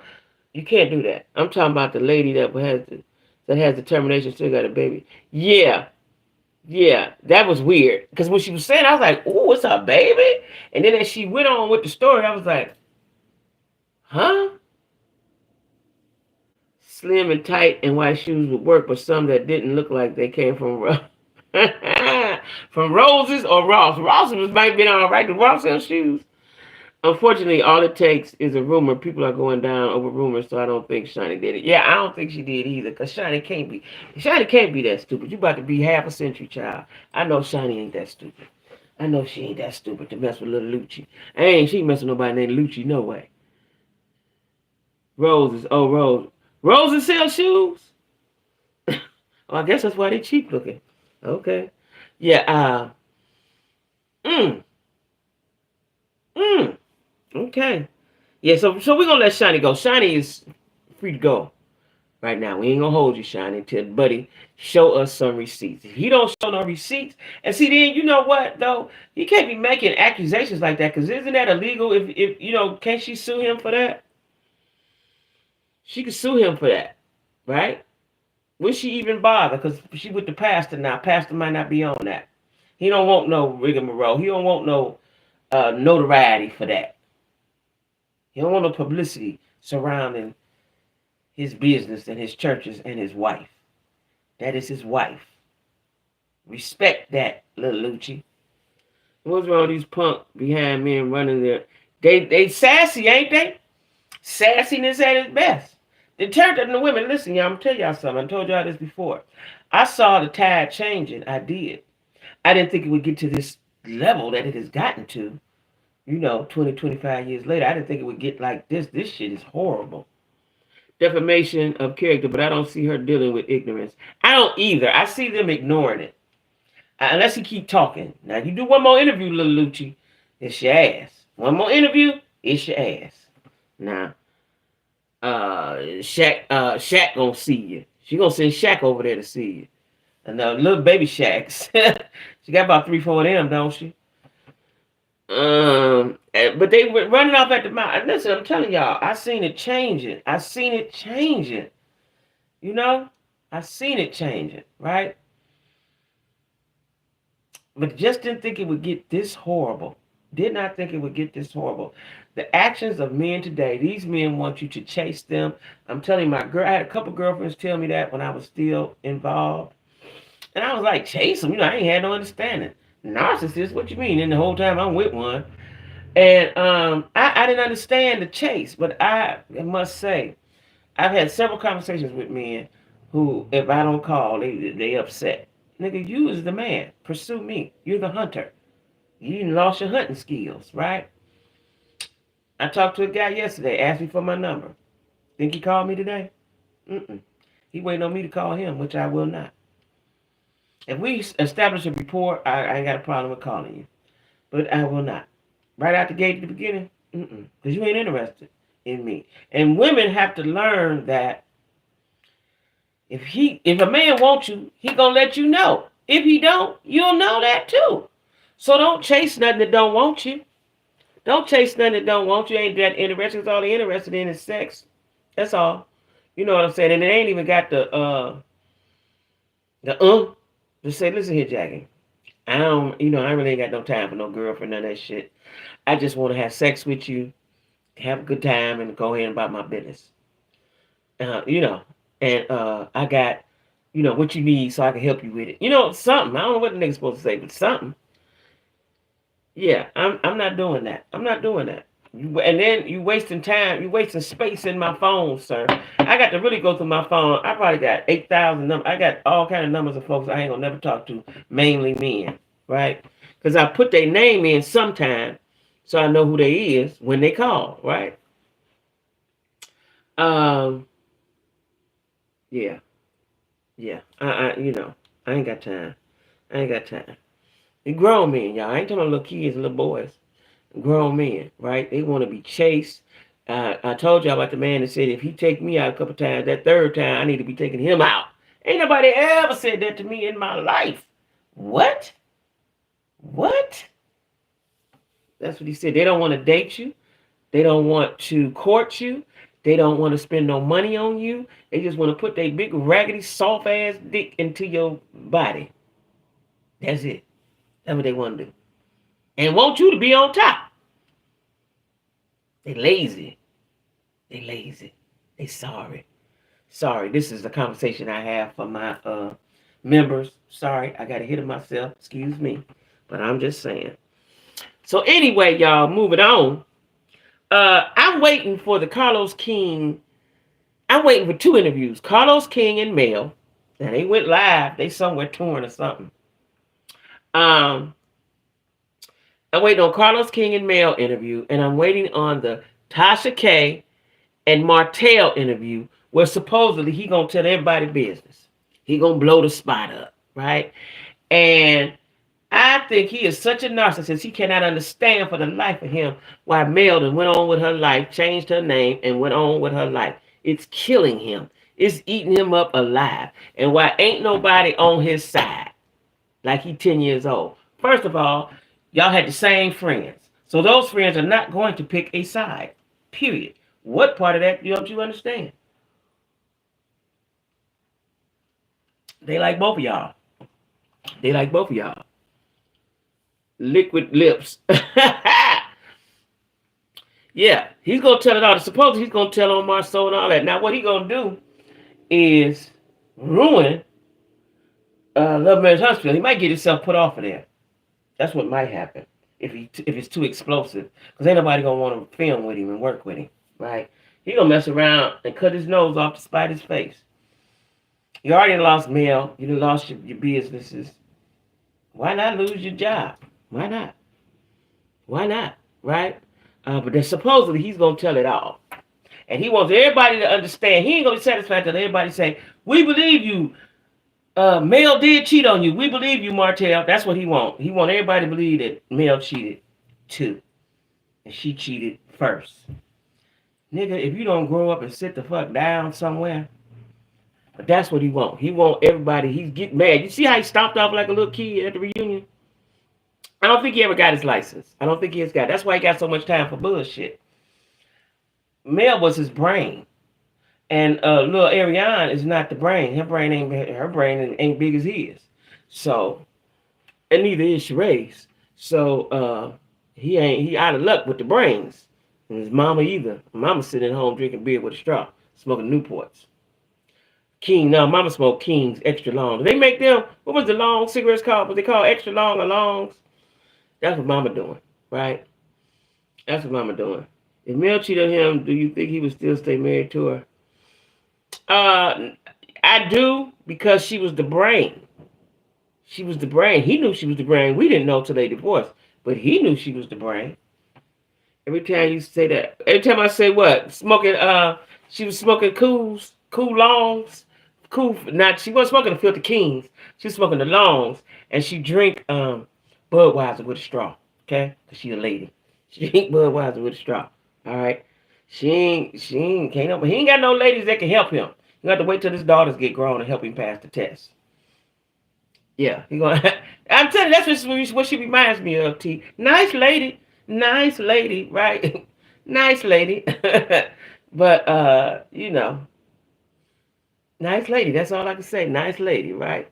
can't do that. I'm talking about the lady that has determination, still got a baby. Yeah. Yeah, that was weird. Because when she was saying, I was like, "Ooh, it's her baby?" And then as she went on with the story, I was like, huh? Slim and tight and white shoes would work, but some that didn't look like they came from from Roses or Ross. Ross might be all right. The Ross sells shoes. Unfortunately, all it takes is a rumor. People are going down over rumors, so I don't think Shani did it. Yeah, I don't think she did either, because Shani can't be that stupid. You about to be half a century child. I know Shani ain't that stupid. I know she ain't that stupid to mess with little Lucci. She ain't messing with nobody named Lucci, no way. Roses, oh Rose. Roses sell shoes? Oh, I guess that's why they cheap looking. Okay. Yeah, Okay. Yeah, so we're gonna let Shiny go. Shiny is free to go right now. We ain't gonna hold you, Shiny, until Buddy show us some receipts. If he don't show no receipts, and see, then you know what though, he can't be making accusations like that, because isn't that illegal? If you know, can't she sue him for that? She could sue him for that, right? Would she even bother? Because she with the pastor now. Pastor might not be on that. He don't want no rigmarole. He don't want no notoriety for that. He don't want no publicity surrounding his business and his churches and his wife. That is his wife. Respect that, little Lucci. What's wrong with these punk behind men running there? They sassy, ain't they? Sassiness at its best. The turned the women. Listen, y'all, I'm gonna tell y'all something. I told y'all this before. I saw the tide changing. I did. I didn't think it would get to this level that it has gotten to. 20, 25 years later, I didn't think it would get like this. This shit is horrible. Defamation of character, but I don't see her dealing with ignorance. I don't either. I see them ignoring it. Unless he keep talking. Now, if you do one more interview, little Lucci, it's your ass. One more interview, it's your ass. Now, Shaq gonna see you. She gonna send Shaq over there to see you. And the little baby Shaqs. She got about 3-4 of them, don't she? But they were running off at the mouth. Listen, I'm telling y'all, I seen it changing. I seen it changing. I seen it changing, right? But just didn't think it would get this horrible. Did not think it would get this horrible. The actions of men today, these men want you to chase them. I'm telling you, I had a couple girlfriends tell me that when I was still involved. And I was like, chase them? I ain't had no understanding. Narcissist, what you mean? And the whole time I'm with one. And I didn't understand the chase. But I must say, I've had several conversations with men who, if I don't call, they upset. Nigga, you is the man. Pursue me. You're the hunter. You lost your hunting skills, right? I talked to a guy yesterday, asked me for my number. Think he called me today? Mm-mm. He waiting on me to call him, which I will not. If we establish a rapport, I ain't got a problem with calling you. But I will not. Right out the gate at the beginning? Mm-mm. Because you ain't interested in me. And women have to learn that if a man wants you, he gonna let you know. If he don't, you'll know that too. So don't chase nothing that don't want you. Don't chase nothing that don't want you. Ain't that interested. Because all they're interested in is sex. That's all. You know what I'm saying? And it ain't even got the just say, listen here, Jackie. I really ain't got no time for no girlfriend, none of that shit. I just want to have sex with you, have a good time, and go ahead about my business. And I got, what you need so I can help you with it. Something. I don't know what the nigga's supposed to say, but something. Yeah, I'm not doing that. I'm not doing that. And then you wasting time. You wasting space in my phone, sir. I got to really go through my phone. I probably got 8,000 numbers. I got all kind of numbers of folks I ain't gonna never talk to, mainly men, right? Because I put their name in sometime, so I know who they is when they call, right? Yeah. I ain't got time. I ain't got time. And grown men, y'all. I ain't talking about little kids and little boys. Grown men, right? They want to be chased. I told y'all about the man that said if he take me out a couple times, that third time I need to be taking him out. Ain't nobody ever said that to me in my life. What? That's what he said. They don't want to date you. They don't want to court you. They don't want to spend no money on you. They just want to put their big, raggedy, soft-ass dick into your body. That's it. That's what they want to do. And want you to be on top. They lazy. They sorry. Sorry, this is the conversation I have for my members. Sorry, I got to hit it myself. Excuse me. But I'm just saying. So anyway, y'all, moving on. I'm waiting for the Carlos King. I'm waiting for 2 interviews. Carlos King and Mel. Now, they went live. They somewhere touring or something. I'm waiting on Carlos King and Mel interview, and I'm waiting on the Tasha K and Martell interview, where supposedly he gonna tell everybody business. He gonna blow the spot up, right? And I think he is such a narcissist, he cannot understand for the life of him why Meldon went on with her life, changed her name, and went on with her life. It's killing him. It's eating him up alive. And why ain't nobody on his side like he 10 years old? First of all, y'all had the same friends. So those friends are not going to pick a side. Period. What part of that don't you understand? They like both of y'all. They like both of y'all. Liquid lips. Yeah, he's gonna tell it all. Supposedly he's gonna tell on Marceau and all that. Now what he gonna do is ruin Love Marriage Huntsville. He might get himself put off of there. That's what might happen if it's too explosive. Because ain't nobody gonna want to film with him and work with him, right? He gonna mess around and cut his nose off to spite his face. You already lost mail. You done lost your businesses. Why not lose your job? Why not? Why not? Right? But then supposedly he's gonna tell it all. And he wants everybody to understand. He ain't gonna be satisfied till everybody say, "We believe you. Mel did cheat on you. We believe you, Martell." That's what he want. He want everybody to believe that Mel cheated too, and she cheated first. Nigga, if you don't grow up and sit the fuck down somewhere, but that's what he want. He want everybody. He's getting mad. You see how he stomped off like a little kid at the reunion? I don't think he ever got his license. I don't think he has got. That's why he got so much time for bullshit. Mel was his brain. And little Ariane is not the brain. Her brain ain't big as his. So, and neither is Sheree's. So he out of luck with the brains. And his mama either. Mama sitting at home drinking beer with a straw, smoking Newports. King, no, mama smoked Kings extra long. They make them, what was the long cigarettes called? What they call extra long or longs? That's what mama doing, right? That's what mama doing. If Mel cheated on him, do you think he would still stay married to her? I do, because she was the brain. She was the brain. He knew she was the brain. We didn't know till they divorced, but he knew she was the brain. Every time you say that, every time I say what, smoking, she was smoking cool longs, not, she wasn't smoking the Filter Kings. She was smoking the longs, and she drink Budweiser with a straw. Okay, cause she a lady. She drink Budweiser with a straw. All right. She ain't can't help. He ain't got no ladies that can help him. You have to wait till his daughters get grown and help him pass the test. Yeah, he gonna. I'm telling you, that's what she reminds me of. T. Nice lady, right? Nice lady, but nice lady. That's all I can say. Nice lady, right?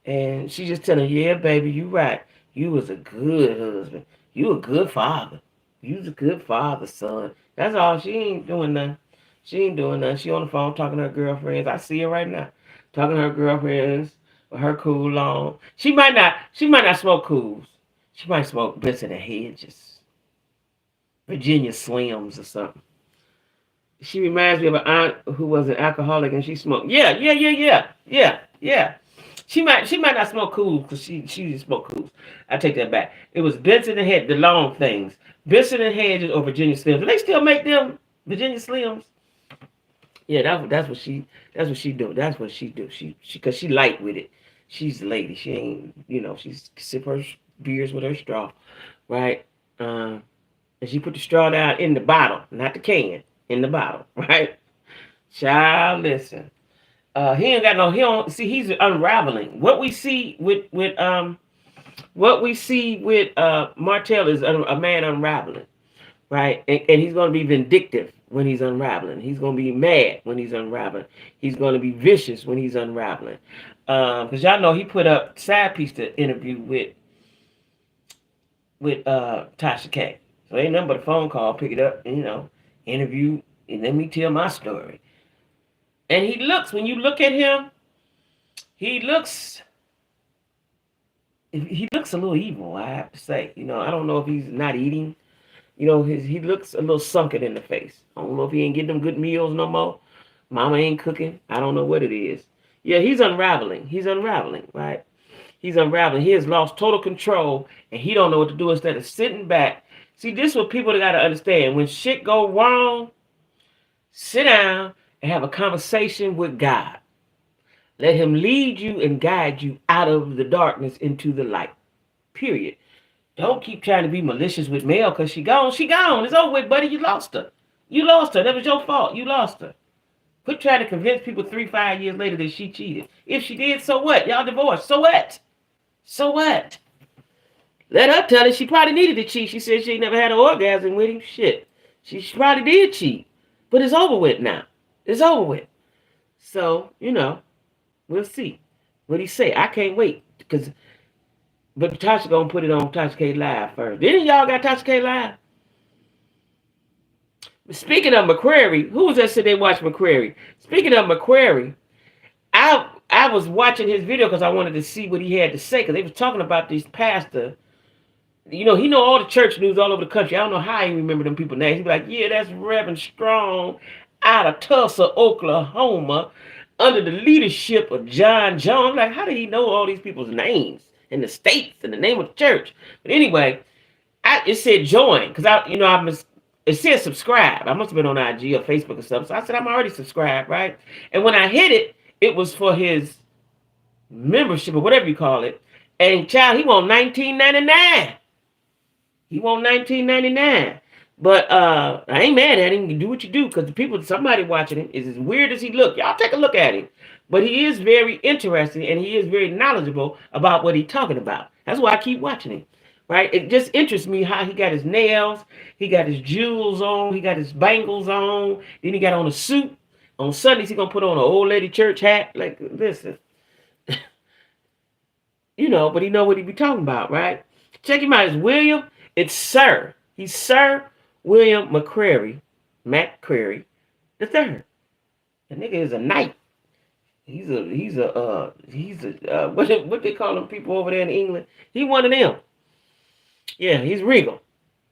And she just telling, yeah, baby, you right. You was a good husband. You a good father. You was a good father, son. That's all. She ain't doing nothing. She ain't doing nothing. She on the phone talking to her girlfriends. I see her right now. Talking to her girlfriends with her cool long. She might not smoke cools. She might smoke Benson and Hedges. Virginia Slims or something. She reminds me of an aunt who was an alcoholic and she smoked. Yeah. She might not smoke cool because she didn't smoke cools. I take that back. It was Benson and Hedges, the long things. Benson and Hedges or Virginia Slims. Do they still make them Virginia Slims? Yeah, that's what she do. That's what she do. She because she light with it. She's a lady. She ain't she's sip her beers with her straw, right? And she put the straw down in the bottle, not the can, in the bottle, right? Child, listen. He ain't got no. He don't see. He's unraveling. What we see with Martell is a man unraveling, right? And he's going to be vindictive when he's unraveling. He's going to be mad when he's unraveling. He's going to be vicious when he's unraveling. Because y'all know he put up side piece to interview with Tasha K. So ain't nothing but a phone call, pick it up, and, interview, and let me tell my story. And when you look at him, he looks a little evil, I have to say. I don't know if he's not eating. He looks a little sunken in the face. I don't know if he ain't getting them good meals no more. Mama ain't cooking. I don't know what it is. Yeah, he's unraveling. He's unraveling, right? He's unraveling. He has lost total control, and he don't know what to do instead of sitting back. See, this is what people got to understand. When shit go wrong, sit down and have a conversation with God. Let him lead you and guide you out of the darkness into the light. Period. Don't keep trying to be malicious with Mel because she gone. She gone. It's over with, buddy. You lost her. You lost her. That was your fault. You lost her. Quit trying to convince people 3-5 years later that she cheated. If she did, so what? Y'all divorced. So what? So what? Let her tell it. She probably needed to cheat. She said she ain't never had an orgasm with him. Shit. She probably did cheat. But it's over with now. It's over with. So, we'll see what he say. I can't wait. But Tasha gonna put it on Tasha K Live first. Then y'all got Tasha K Live. Speaking of McQuarrie, who was that said they watched McQuarrie? Speaking of McQuarrie, I was watching his video because I wanted to see what he had to say because they was talking about this pastor. He know all the church news all over the country. I don't know how he remember them people's names. He'd be like, yeah, that's Reverend Strong out of Tulsa, Oklahoma, under the leadership of John Jones. I'm like, how did he know all these people's names and the states and the name of the church? But anyway, it said join because it said subscribe. I must have been on IG or Facebook or something. So I said, I'm already subscribed, right? And when I hit it, it was for his membership or whatever you call it. And child, he want $19.99. He want $19.99. But I ain't mad at him. You do what you do because somebody watching him is as weird as he look. Y'all take a look at him. But he is very interesting and he is very knowledgeable about what he's talking about. That's why I keep watching him. Right? It just interests me how he got his nails, he got his jewels on, he got his bangles on, then he got on a suit. On Sundays, he gonna put on an old lady church hat. Like, listen. But he know what he be talking about, right? Check him out. It's William. It's Sir. He's Sir William McQuarrie the third. The nigga is a knight. He's a what they call them people over there in England? He one of them. Yeah, he's regal.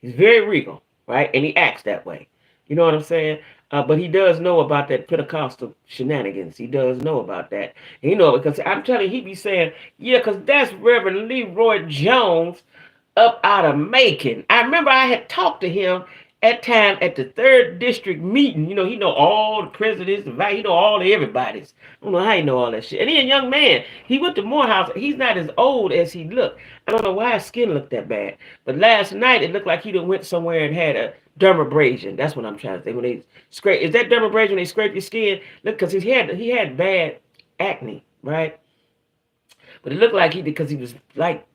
He's very regal, right? And he acts that way. You know what I'm saying? But he does know about that Pentecostal shenanigans. He does know about that. And because I'm telling you, he be saying, yeah, because that's Reverend Leroy Jones up out of Macon. I remember I had talked to him at time at the 3rd district meeting. He know all the presidents, he know all the everybody's. I don't know how he know all that shit. And he a young man. He went to Morehouse. He's not as old as he looked. I don't know why his skin looked that bad. But last night it looked like he went somewhere and had a dermabrasion. That's what I'm trying to say. When they scrape, is that dermabrasion when they scrape your skin? Look, because he had bad acne, right? But it looked like he did because he was like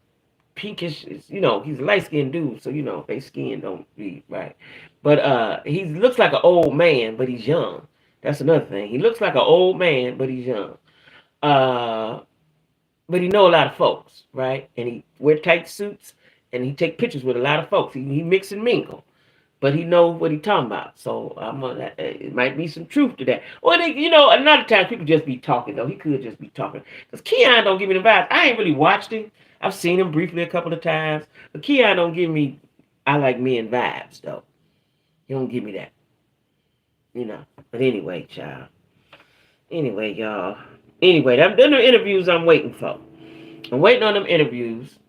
pinkish, he's a light-skinned dude, so they skin don't be right. But he looks like an old man, but he's young. That's another thing. He looks like an old man, but he's young. But he know a lot of folks, right? And he wear tight suits and he take pictures with a lot of folks. He mix and mingle. But he knows what he talking about. So it might be some truth to that. Or a lot of times people just be talking though. He could just be talking. Because Keon don't give me the vibes. I ain't really watched him. I've seen him briefly a couple of times. But Keon don't give me I like men vibes though. He don't give me that. But anyway, child. Anyway, y'all. Anyway, them the interviews I'm waiting for. I'm waiting on them interviews.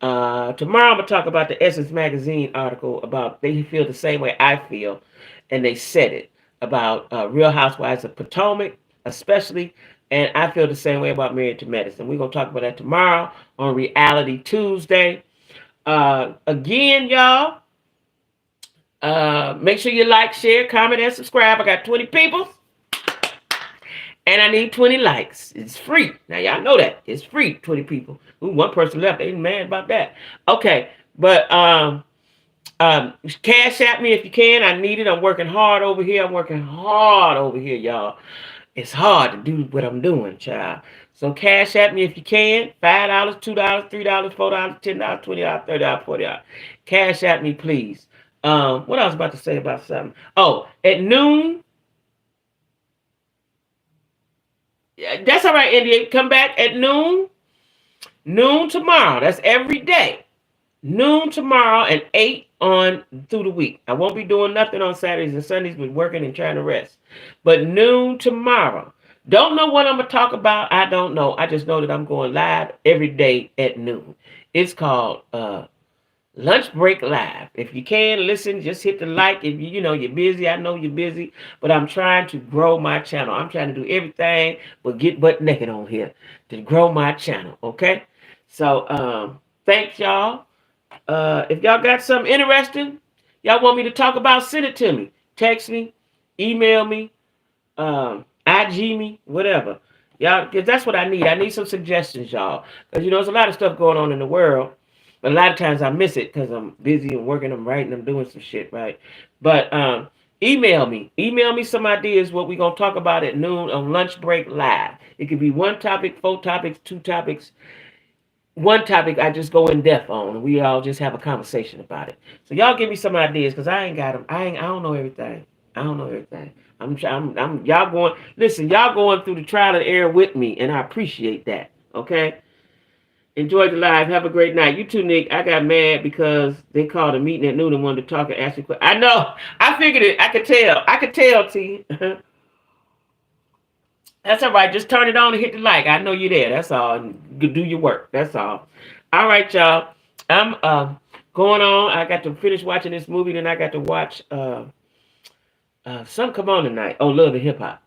Tomorrow I'm going to talk about the Essence Magazine article about they feel the same way I feel. And they said it about Real Housewives of Potomac, especially. And I feel the same way about Married to Medicine. We're going to talk about that tomorrow on Reality Tuesday. Again, y'all, make sure you like, share, comment, and subscribe. I got 20 people. And I need 20 likes. It's free. Now, y'all know that. It's free, 20 people. Ooh, one person left. They ain't mad about that. Okay. But cash at me if you can. I need it. I'm working hard over here. Y'all. It's hard to do what I'm doing, child. So cash at me if you can. $5, $2, $3, $4, $10, $20, $30, $40. Cash at me, please. What I was about to say about something. Oh, at noon. That's all right, India. Come back at noon. Noon tomorrow. That's every day. Noon tomorrow and 8 on through the week. I won't be doing nothing on Saturdays and Sundays but working and trying to rest. But noon tomorrow. Don't know what I'm going to talk about. I don't know. I just know that I'm going live every day at noon. It's called Lunch Break Live. If you can listen, just hit the like. If you're busy, I know you're busy, but I'm trying to grow my channel. I'm trying to do everything but get butt naked on here to grow my channel. Okay, so Thanks, y'all. If y'all got something interesting, y'all want me to talk about, send it to me. Text me, email me, IG me, whatever. Y'all, because that's what I need. I need some suggestions, y'all. Because, there's a lot of stuff going on in the world. But a lot of times I miss it because I'm busy and working, I'm writing, I'm doing some shit, right? But email me. Email me some ideas what we're going to talk about at noon on Lunch Break Live. It could be one topic, 4 topics, 2 topics. One topic I just go in depth on, and we all just have a conversation about it. So y'all give me some ideas, cause I ain't got them. I don't know everything. I don't know everything. Y'all going. Listen, y'all going through the trial and error with me, and I appreciate that. Okay. Enjoy the live. Have a great night. You too, Nick. I got mad because they called a meeting at noon and wanted to talk and ask you questions. I know. I figured it. I could tell. I could tell, T. That's all right. Just turn it on and hit the like. I know you're there. That's all. And do your work. That's all. All right, y'all. I'm going on. I got to finish watching this movie, then I got to watch some come on tonight. Oh, Love and Hip Hop.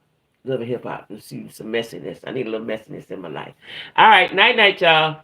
Love and Hip Hop. Let's see some messiness. I need a little messiness in my life. All right. Night, night, y'all.